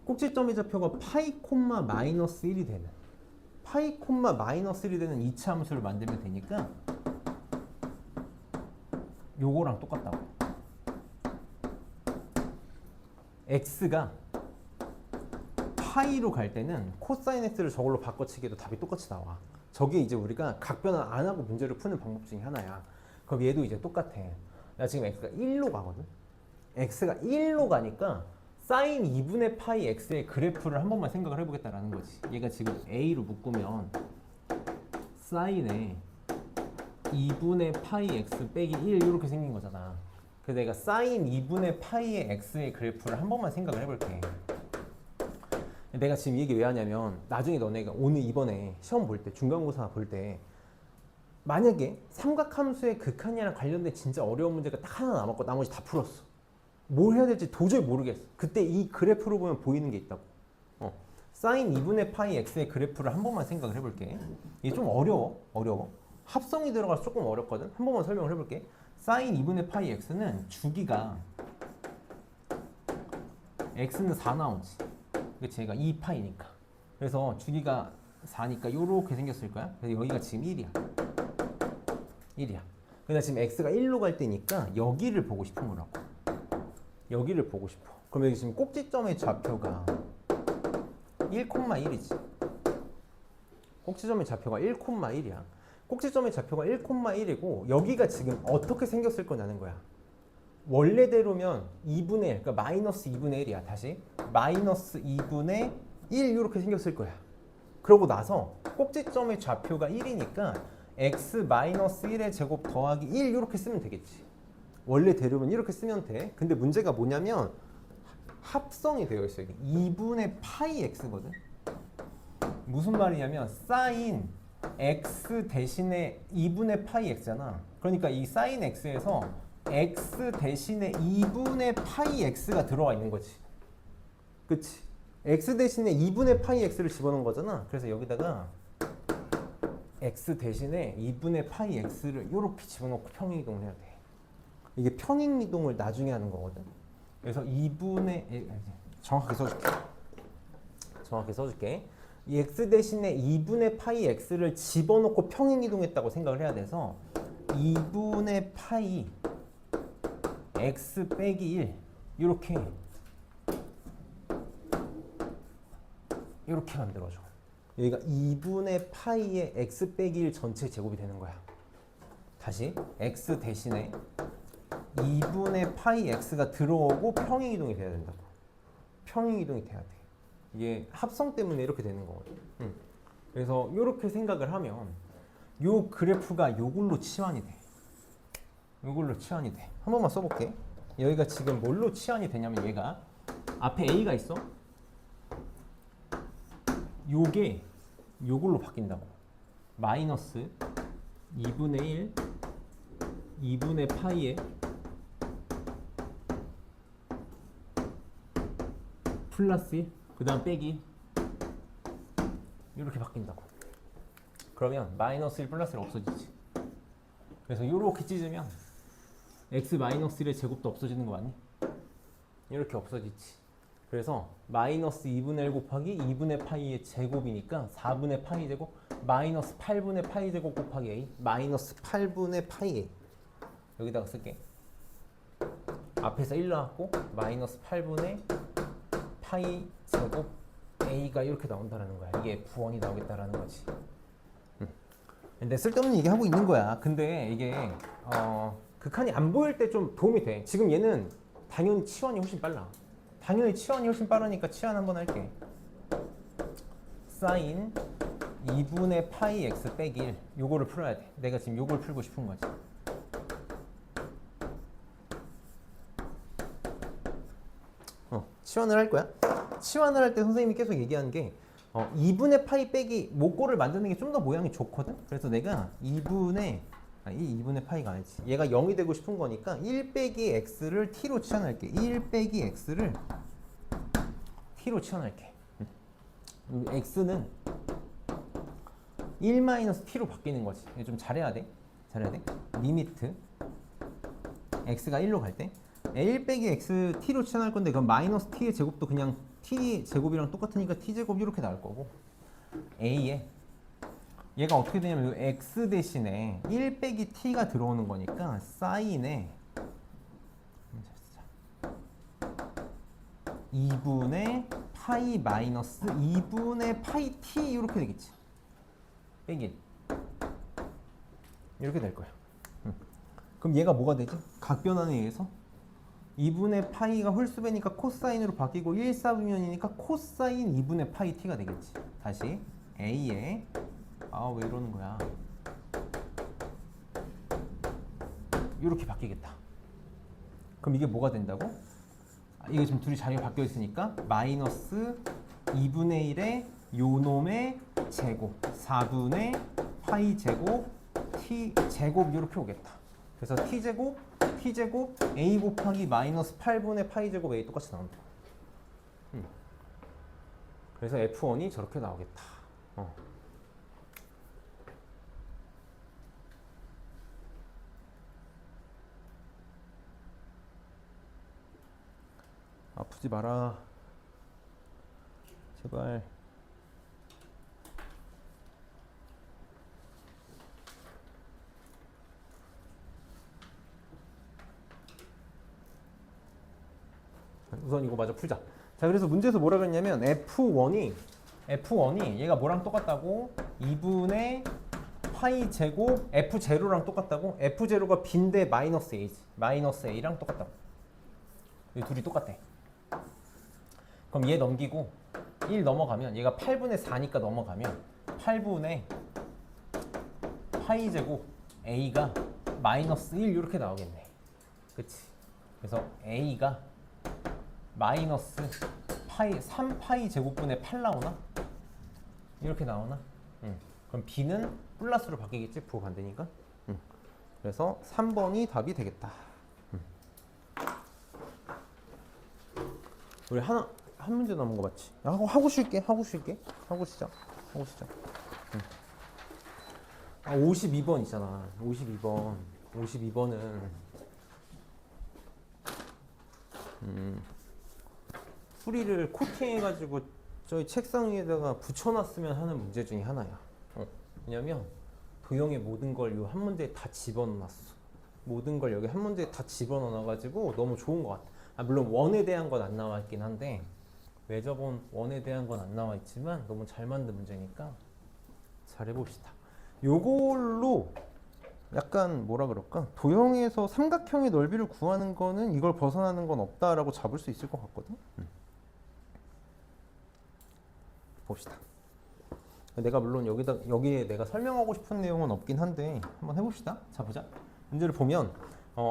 꼭지점의 좌표가 파이 콤마 마이너스 1이 되는 파이 콤마 마이너스 1이 되는 2차 함수를 만들면 되니까 요거랑 똑같다고. x가 파이로 갈 때는 코사인 x를 저걸로 바꿔치기해도 답이 똑같이 나와. 저게 이제 우리가 각변을 안 하고 문제를 푸는 방법 중에 하나야. 그럼 얘도 이제 똑같아. 나 지금 x가 1로 가거든. x가 1로 가니까 사인 2분의 파이 x의 그래프를 한 번만 생각을 해보겠다라는 거지. 얘가 지금 a로 묶으면 사인에 2분의 파이 x 빼기 1 이렇게 생긴 거잖아. 그래서 내가 사인 2분의 파이의 x의 그래프를 한 번만 생각을 해볼게. 내가 지금 이 얘기 왜 하냐면 나중에 너네가 오늘 이번에 시험 볼 때 중간고사 볼 때 만약에 삼각함수의 극한이랑 관련된 진짜 어려운 문제가 딱 하나 남았고 나머지 다 풀었어. 뭘 해야 될지 도저히 모르겠어. 그때 이 그래프로 보면 보이는 게 있다고. 사인 2분의 파이 x의 그래프를 한 번만 생각을 해볼게. 이게 좀 어려워. 합성이 들어가서 조금 어렵거든. 한 번만 설명을 해볼게. 사인 2분의 파이 x는 주기가 x는 4 나오지. 그치? 얘가 2파이니까. 그래서 주기가 4니까 요렇게 생겼을 거야. 그래서 여기가 지금 1이야. 근데 지금 x가 1로 갈 때니까 여기를 보고 싶은 거라고. 여기를 보고 싶어. 그럼 여기 지금 꼭지점의 좌표가 1,1이지. 꼭지점의 좌표가 1,1이야. 꼭지점의 좌표가 1,1이고 여기가 지금 어떻게 생겼을 거냐는 거야. 원래대로면 2분의 1, 그러니까 마이너스 2분의 1이야. 다시 마이너스 2분의 1 이렇게 생겼을 거야. 그러고 나서 꼭지점의 좌표가 1이니까 x 마이너스 1의 제곱 더하기 1 이렇게 쓰면 되겠지. 원래대로면 이렇게 쓰면 돼. 근데 문제가 뭐냐면 합성이 되어 있어. 이게 2분의 파이 x거든. 무슨 말이냐면 사인 x 대신에 2분의 파이 x잖아. 그러니까 이 사인 x에서 x 대신에 2분의 파이 x가 들어와 있는 거지. 그치? x 대신에 2분의 파이 x를 집어넣은 거잖아. 그래서 여기다가 x 대신에 2분의 파이 x를 이렇게 집어넣고 평행이동을 해야 돼. 이게 평행이동을 나중에 하는 거거든. 그래서 2분의 정확하게 써줄게. 이 x 대신에 2분의 파이 x를 집어넣고 평행이동했다고 생각을 해야 돼서 2분의 파이 x 빼기 1 이렇게 만들어줘. 여기가 2분의 파이의 x 빼기 1 전체 제곱이 되는 거야. 다시 x 대신에 2분의 파이 x가 들어오고 평행이동이 돼야 된다고. 평행이동이 돼야 돼. 이게 합성 때문에 이렇게 되는 거거든. 그래서 이렇게 생각을 하면 요 그래프가 요걸로 치환이 돼. 한 번만 써볼게. 여기가 지금 뭘로 치환이 되냐면 얘가 앞에 a가 있어. 요게 요걸로 바뀐다고. 마이너스 2분의 1 2분의 파이에 플러스 1 그 다음 빼기 이렇게 바뀐다고. 그러면 마이너스 1 플러스 1 없어지지. 그래서 이렇게 찢으면 x 마이너스 1의 제곱도 없어지는 거 맞니? 이렇게 없어지지. 그래서 마이너스 2분의 1 곱하기 2분의 파이의 제곱이니까 4분의 파이 제곱 마이너스 8분의 파이 제곱 곱하기 a 마이너스 8분의 파이 a 여기다가 쓸게. 앞에서 1 나왔고 마이너스 8분의 파이 제곱 a가 이렇게 나온다는 거야. 이게 부원이 나오겠다라는 거지. 근데 쓸데없는 얘기 하고 있는 거야. 근데 이게 극한이 안 보일 때 좀 도움이 돼. 지금 얘는 당연히 치환이 훨씬 빨라. 빠르니까 치환 한번 할게. 사인 2분의 파이 x 빼기 1 요거를 풀어야 돼. 내가 지금 요걸 풀고 싶은 거지. 치환을 할 거야. 치환을 할 때 선생님이 계속 얘기하는 게 2분의 파이 빼기 목골을 만드는 게 좀 더 모양이 좋거든. 그래서 내가 2분의 파이가 아니지. 얘가 0이 되고 싶은 거니까 1 빼기 x를 t로 치환할게. 1 빼기 x를 t로 치환할게. x는 1 마이너스 t로 바뀌는 거지. 좀 잘해야 돼. 리미트 x가 1로 갈 때 1 빼기 x t로 치환할 건데 그럼 마이너스 t의 제곱도 그냥 t 제곱이랑 똑같으니까 t 제곱 이렇게 나올 거고 a에 얘가 어떻게 되냐면 x 대신에 1 빼기 t가 들어오는 거니까 사인에 2분의 파이 마이너스 2분의 파이 t 이렇게 되겠지. 빼기 1 이렇게 될 거야. 그럼 얘가 뭐가 되지? 각변환에 의해서 2분의 파이가 홀수배니까 코사인으로 바뀌고 1, 4분면이니까 코사인 2분의 파이 t가 되겠지. 다시 a에 왜 이러는 거야? 이렇게 바뀌겠다. 그럼 이게 뭐가 된다고? 이게 지금 둘이 자리가 바뀌어 있으니까 마이너스 2분의 1의 요놈의 제곱 4분의 파이 제곱 t 제곱 이렇게 오겠다. 그래서 t제곱 a 곱하기 마이너스 8분의 파이 제곱 a 똑같이 나온다. 그래서 F1이 저렇게 나오겠다. 아프지 마라. 제발. 우선 이거 마저 풀자. 자, 그래서 문제에서 뭐라 그랬냐면 F1이 얘가 뭐랑 똑같다고? 2분의 파이 제곱 F0랑 똑같다고? F0가 B인데 마이너스 A지. 마이너스 A랑 똑같다고. 이 둘이 똑같대. 그럼 얘 넘기고 1 넘어가면 얘가 8분의 4니까 넘어가면 8분의 파이 제곱 A가 마이너스 1 이렇게 나오겠네. 그치? 그래서 A가 마이너스 파이 3파이 제곱분의 8 나오나? 이렇게 나오나? 그럼 B는 플러스로 바뀌겠지? 부호 반대니까. 그래서 3번이 답이 되겠다. 우리 한 문제 남은 거 맞지? 하고 쉴게. 하고 시작. 52번 있잖아. 52번은 풀이를 코팅해가지고 저희 책상 위에다가 붙여놨으면 하는 문제 중에 하나야. 왜냐면 도형의 모든 걸 이 한 문제에 다 집어넣어놨어. 모든 걸 여기 한 문제에 다 집어넣어가지고 너무 좋은 것 같아. 물론 원에 대한 건 안 나와 있긴 한데 외접은 원에 대한 건 안 나와 있지만 너무 잘 만든 문제니까 잘 해봅시다. 요걸로 약간 뭐라 그럴까? 도형에서 삼각형의 넓이를 구하는 거는 이걸 벗어나는 건 없다라고 잡을 수 있을 것 같거든. 봅시다. 내가 물론 여기에 내가 설명하고 싶은 내용은 없긴 한데 한번 해봅시다. 자, 보자. 문제를 보면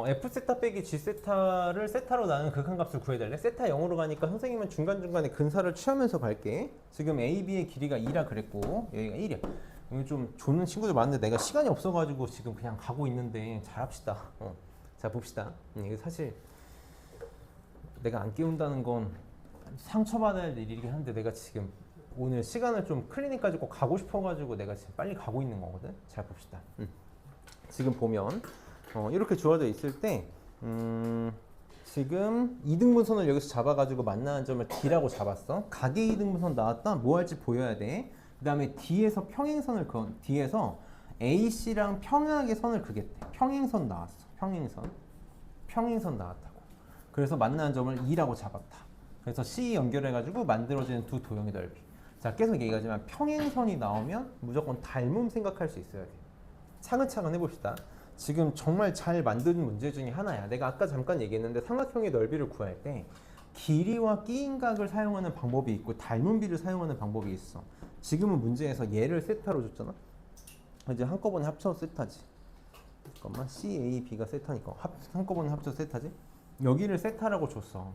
f 세타 빼기 g 세타를 세타로 나눈 극한값을 구해달래. 세타 0으로 가니까 선생님은 중간중간에 근사를 취하면서 갈게. 지금 a, b의 길이가 2라 그랬고 여기가 1이야. 여기 좀 조는 친구들 많은데 내가 시간이 없어가지고 지금 그냥 가고 있는데 잘합시다. 자, 봅시다. 이게 사실 내가 안 깨운다는 건 상처받아야 될 일이긴 한데 내가 지금 오늘 시간을 좀 클리닉까지 꼭 가고 싶어가지고 내가 지금 빨리 가고 있는 거거든. 잘 봅시다. 지금 보면 이렇게 주어져 있을 때 지금 이등분선을 여기서 잡아가지고 만나는 점을 D라고 잡았어. 각의 이등분선 나왔다. 뭐 할지 보여야 돼. 그 다음에 D에서 평행선을 D에서 AC랑 평행하게 선을 그겠대. 평행선 나왔어. 평행선 나왔다고. 그래서 만나는 점을 2라고 잡았다. 그래서 C 연결해가지고 만들어지는 두 도형의 넓이. 자, 계속 얘기하지만 평행선이 나오면 무조건 닮음 생각할 수 있어야 돼. 차근차근 해봅시다. 지금 정말 잘 만든 문제 중에 하나야. 내가 아까 잠깐 얘기했는데 삼각형의 넓이를 구할 때 길이와 끼인각을 사용하는 방법이 있고 닮은비를 사용하는 방법이 있어. 지금은 문제에서 얘를 세타로 줬잖아. 이제 한꺼번에 합쳐서 세타지. 잠깐만, C, A, B가 세타니까 한꺼번에 합쳐서 세타지. 여기를 세타라고 줬어.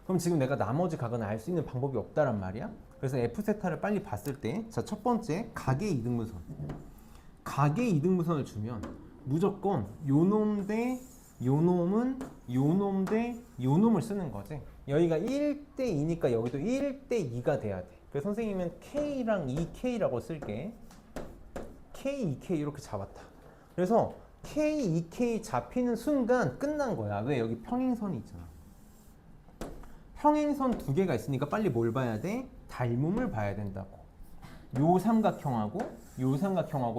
그럼 지금 내가 나머지 각은 알 수 있는 방법이 없다란 말이야. 그래서 F 세타를 빨리 봤을 때, 자, 첫 번째 각의 이등분선. 각의 이등분선을 주면 무조건 요놈 대 요놈은 요놈 대 요놈을 쓰는 거지. 여기가 1대 2니까 여기도 1대 2가 돼야 돼. 그래서 선생님은 K랑 2K라고 쓸게. K, 2K 이렇게 잡았다. 그래서 K, 2K 잡히는 순간 끝난 거야. 왜? 여기 평행선이 있잖아. 평행선 두 개가 있으니까 빨리 뭘 봐야 돼? 닮음을 봐야 된다고. 요 삼각형하고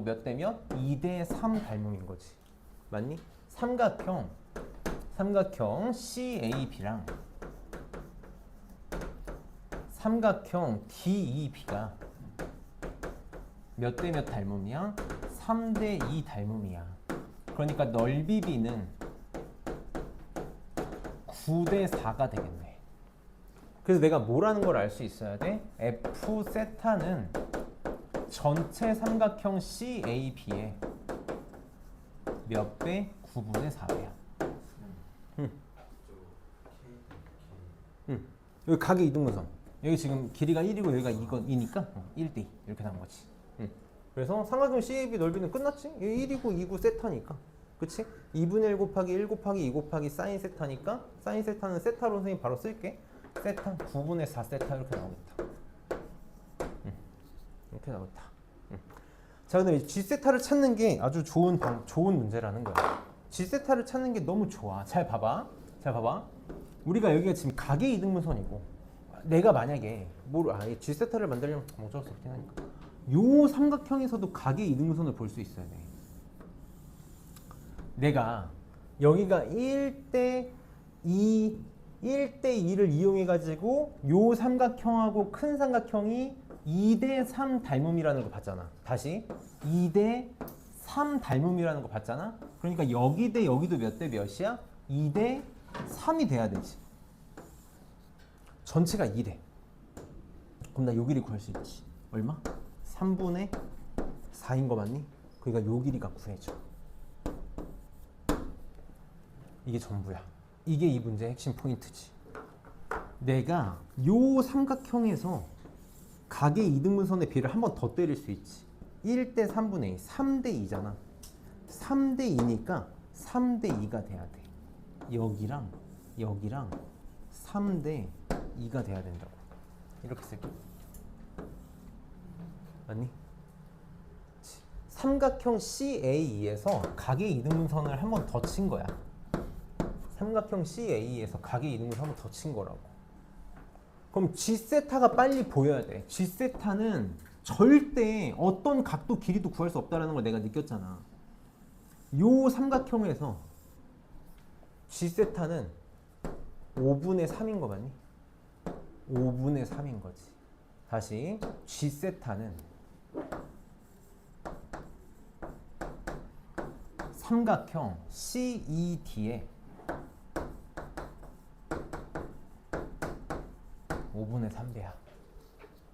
몇 대 몇? 2대 3 닮음인 거지. 맞니? 삼각형 CAB랑 삼각형 DEB가 몇 대 몇 닮음이야? 3대 2 닮음이야. 그러니까 넓이 B는 9대 4가 되겠네. 그래서 내가 뭐라는 걸 알 수 있어야 돼? F 세타는 전체 삼각형 CAB의 몇 배? 9분의 4배야. 여기 각의 이등분선. 여기 지금 길이가 1이고 여기가 2니까 1대2 이렇게 나온 거지. 그래서 삼각형 CAB 넓이는 끝났지? 1이고 2고 세타니까. 그치? 2분의 1 곱하기 1 곱하기 2 곱하기 사인 세타니까 사인 세타는 세타로 선생님 바로 쓸게. 세타 9분의 4 세타 이렇게 나오겠다. 이렇게 나오겠다. 자, 근데 G 세타를 찾는 게 아주 좋은 문제라는 거야. G 세타를 찾는 게 너무 좋아. 잘 봐봐. 우리가 여기가 지금 각의 이등분선이고 내가 만약에 G 세타를 만들려면 어쩔 수 없긴 하니까 요 삼각형에서도 각의 이등분선을 볼 수 있어야 돼. 내가 여기가 1대 2를 이용해 가지고 요 삼각형하고 큰 삼각형이 2대 3 닮음이라는 거 봤잖아. 다시 2대 3 닮음이라는 거 봤잖아. 그러니까 여기 대 여기도 몇 대 몇이야? 2대 3이 돼야 되지. 전체가 2래. 그럼 나 요 길이 구할 수 있지. 얼마? 3분의 4인 거 맞니? 그러니까 요 길이가 구해줘. 이게 전부야. 이게 이 문제의 핵심 포인트지. 내가 요 삼각형에서 각의 이등분선의 비를 한 번 더 때릴 수 있지. 1대 3분의 2, 3대 2잖아. 3대 2니까 3대 2가 돼야 돼. 여기랑 3대 2가 돼야 된다고. 이렇게 쓸게. 맞니? 삼각형 CAE에서 각의 이등분선을 한 번 더 친 거야. 삼각형 CAE에서 각의 이등분선 한 번 더 친 거라고. 그럼 G세타가 빨리 보여야 돼. G세타는 절대 어떤 각도 길이도 구할 수 없다는 걸 내가 느꼈잖아. 요 삼각형에서 G세타는 5분의 3인 거 맞니? 5분의 3인 거지. 다시 G세타는 삼각형 CED의 5분의 3배야.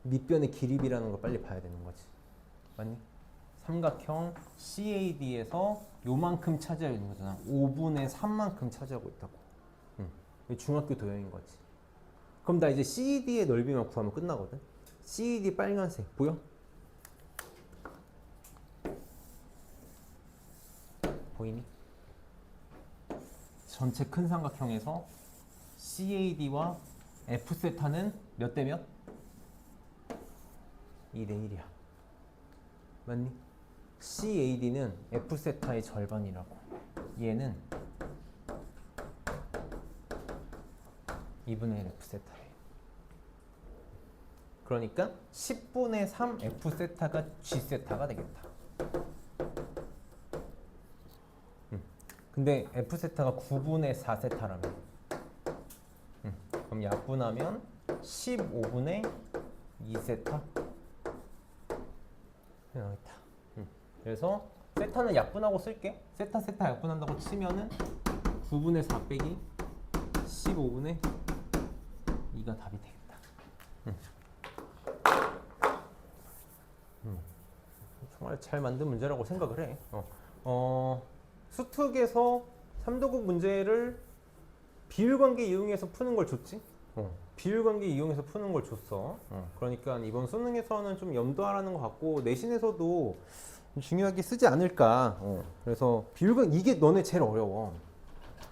밑변의 길이비라는 걸 빨리 봐야 되는 거지. 맞니? 삼각형 CAD에서 요만큼 차지하고 있는 거잖아. 5분의 3만큼 차지하고 있다고. 중학교 도형인 거지. 그럼 나 이제 CED의 넓이만 구하면 끝나거든. CED 빨간색 보여? 보이니? 전체 큰 삼각형에서 CAD와 F세타는 몇 대 몇? 2대 1이야. 맞니? CAD는 F세타의 절반이라고. 얘는 2분의 1 F세타래. 그러니까 10분의 3 F세타가 G세타가 되겠다. 근데 F세타가 9분의 4세타라면 그럼 약분하면 15분의 2세타 나오겠다. 그래서 세타는 약분하고 쓸게. 세타 약분한다고 치면은 9분의 4 빼기 15분의 2가 답이 되겠다. 정말 잘 만든 문제라고 생각을 해. 수특에서 3도국 문제를 비율관계 이용해서 푸는 걸 줬지? 비율관계 이용해서 푸는 걸 줬어. 그러니까 이번 수능에서는 좀 염두하라는 것 같고 내신에서도 중요하게 쓰지 않을까. 그래서 이게 너네 제일 어려워.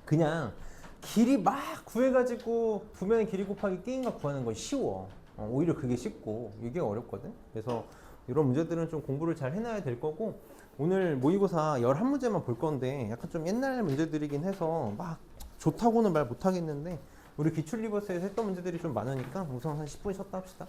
그냥 길이 막 구해가지고 부면의 길이 곱하기 게임과 구하는 건 쉬워. 오히려 그게 쉽고 이게 어렵거든. 그래서 이런 문제들은 좀 공부를 잘 해놔야 될 거고 오늘 모의고사 11문제만 볼 건데 약간 좀 옛날 문제들이긴 해서 막 좋다고는 말 못하겠는데 우리 기출 리버스에서 했던 문제들이 좀 많으니까 우선 한 10분 쉬었다 합시다.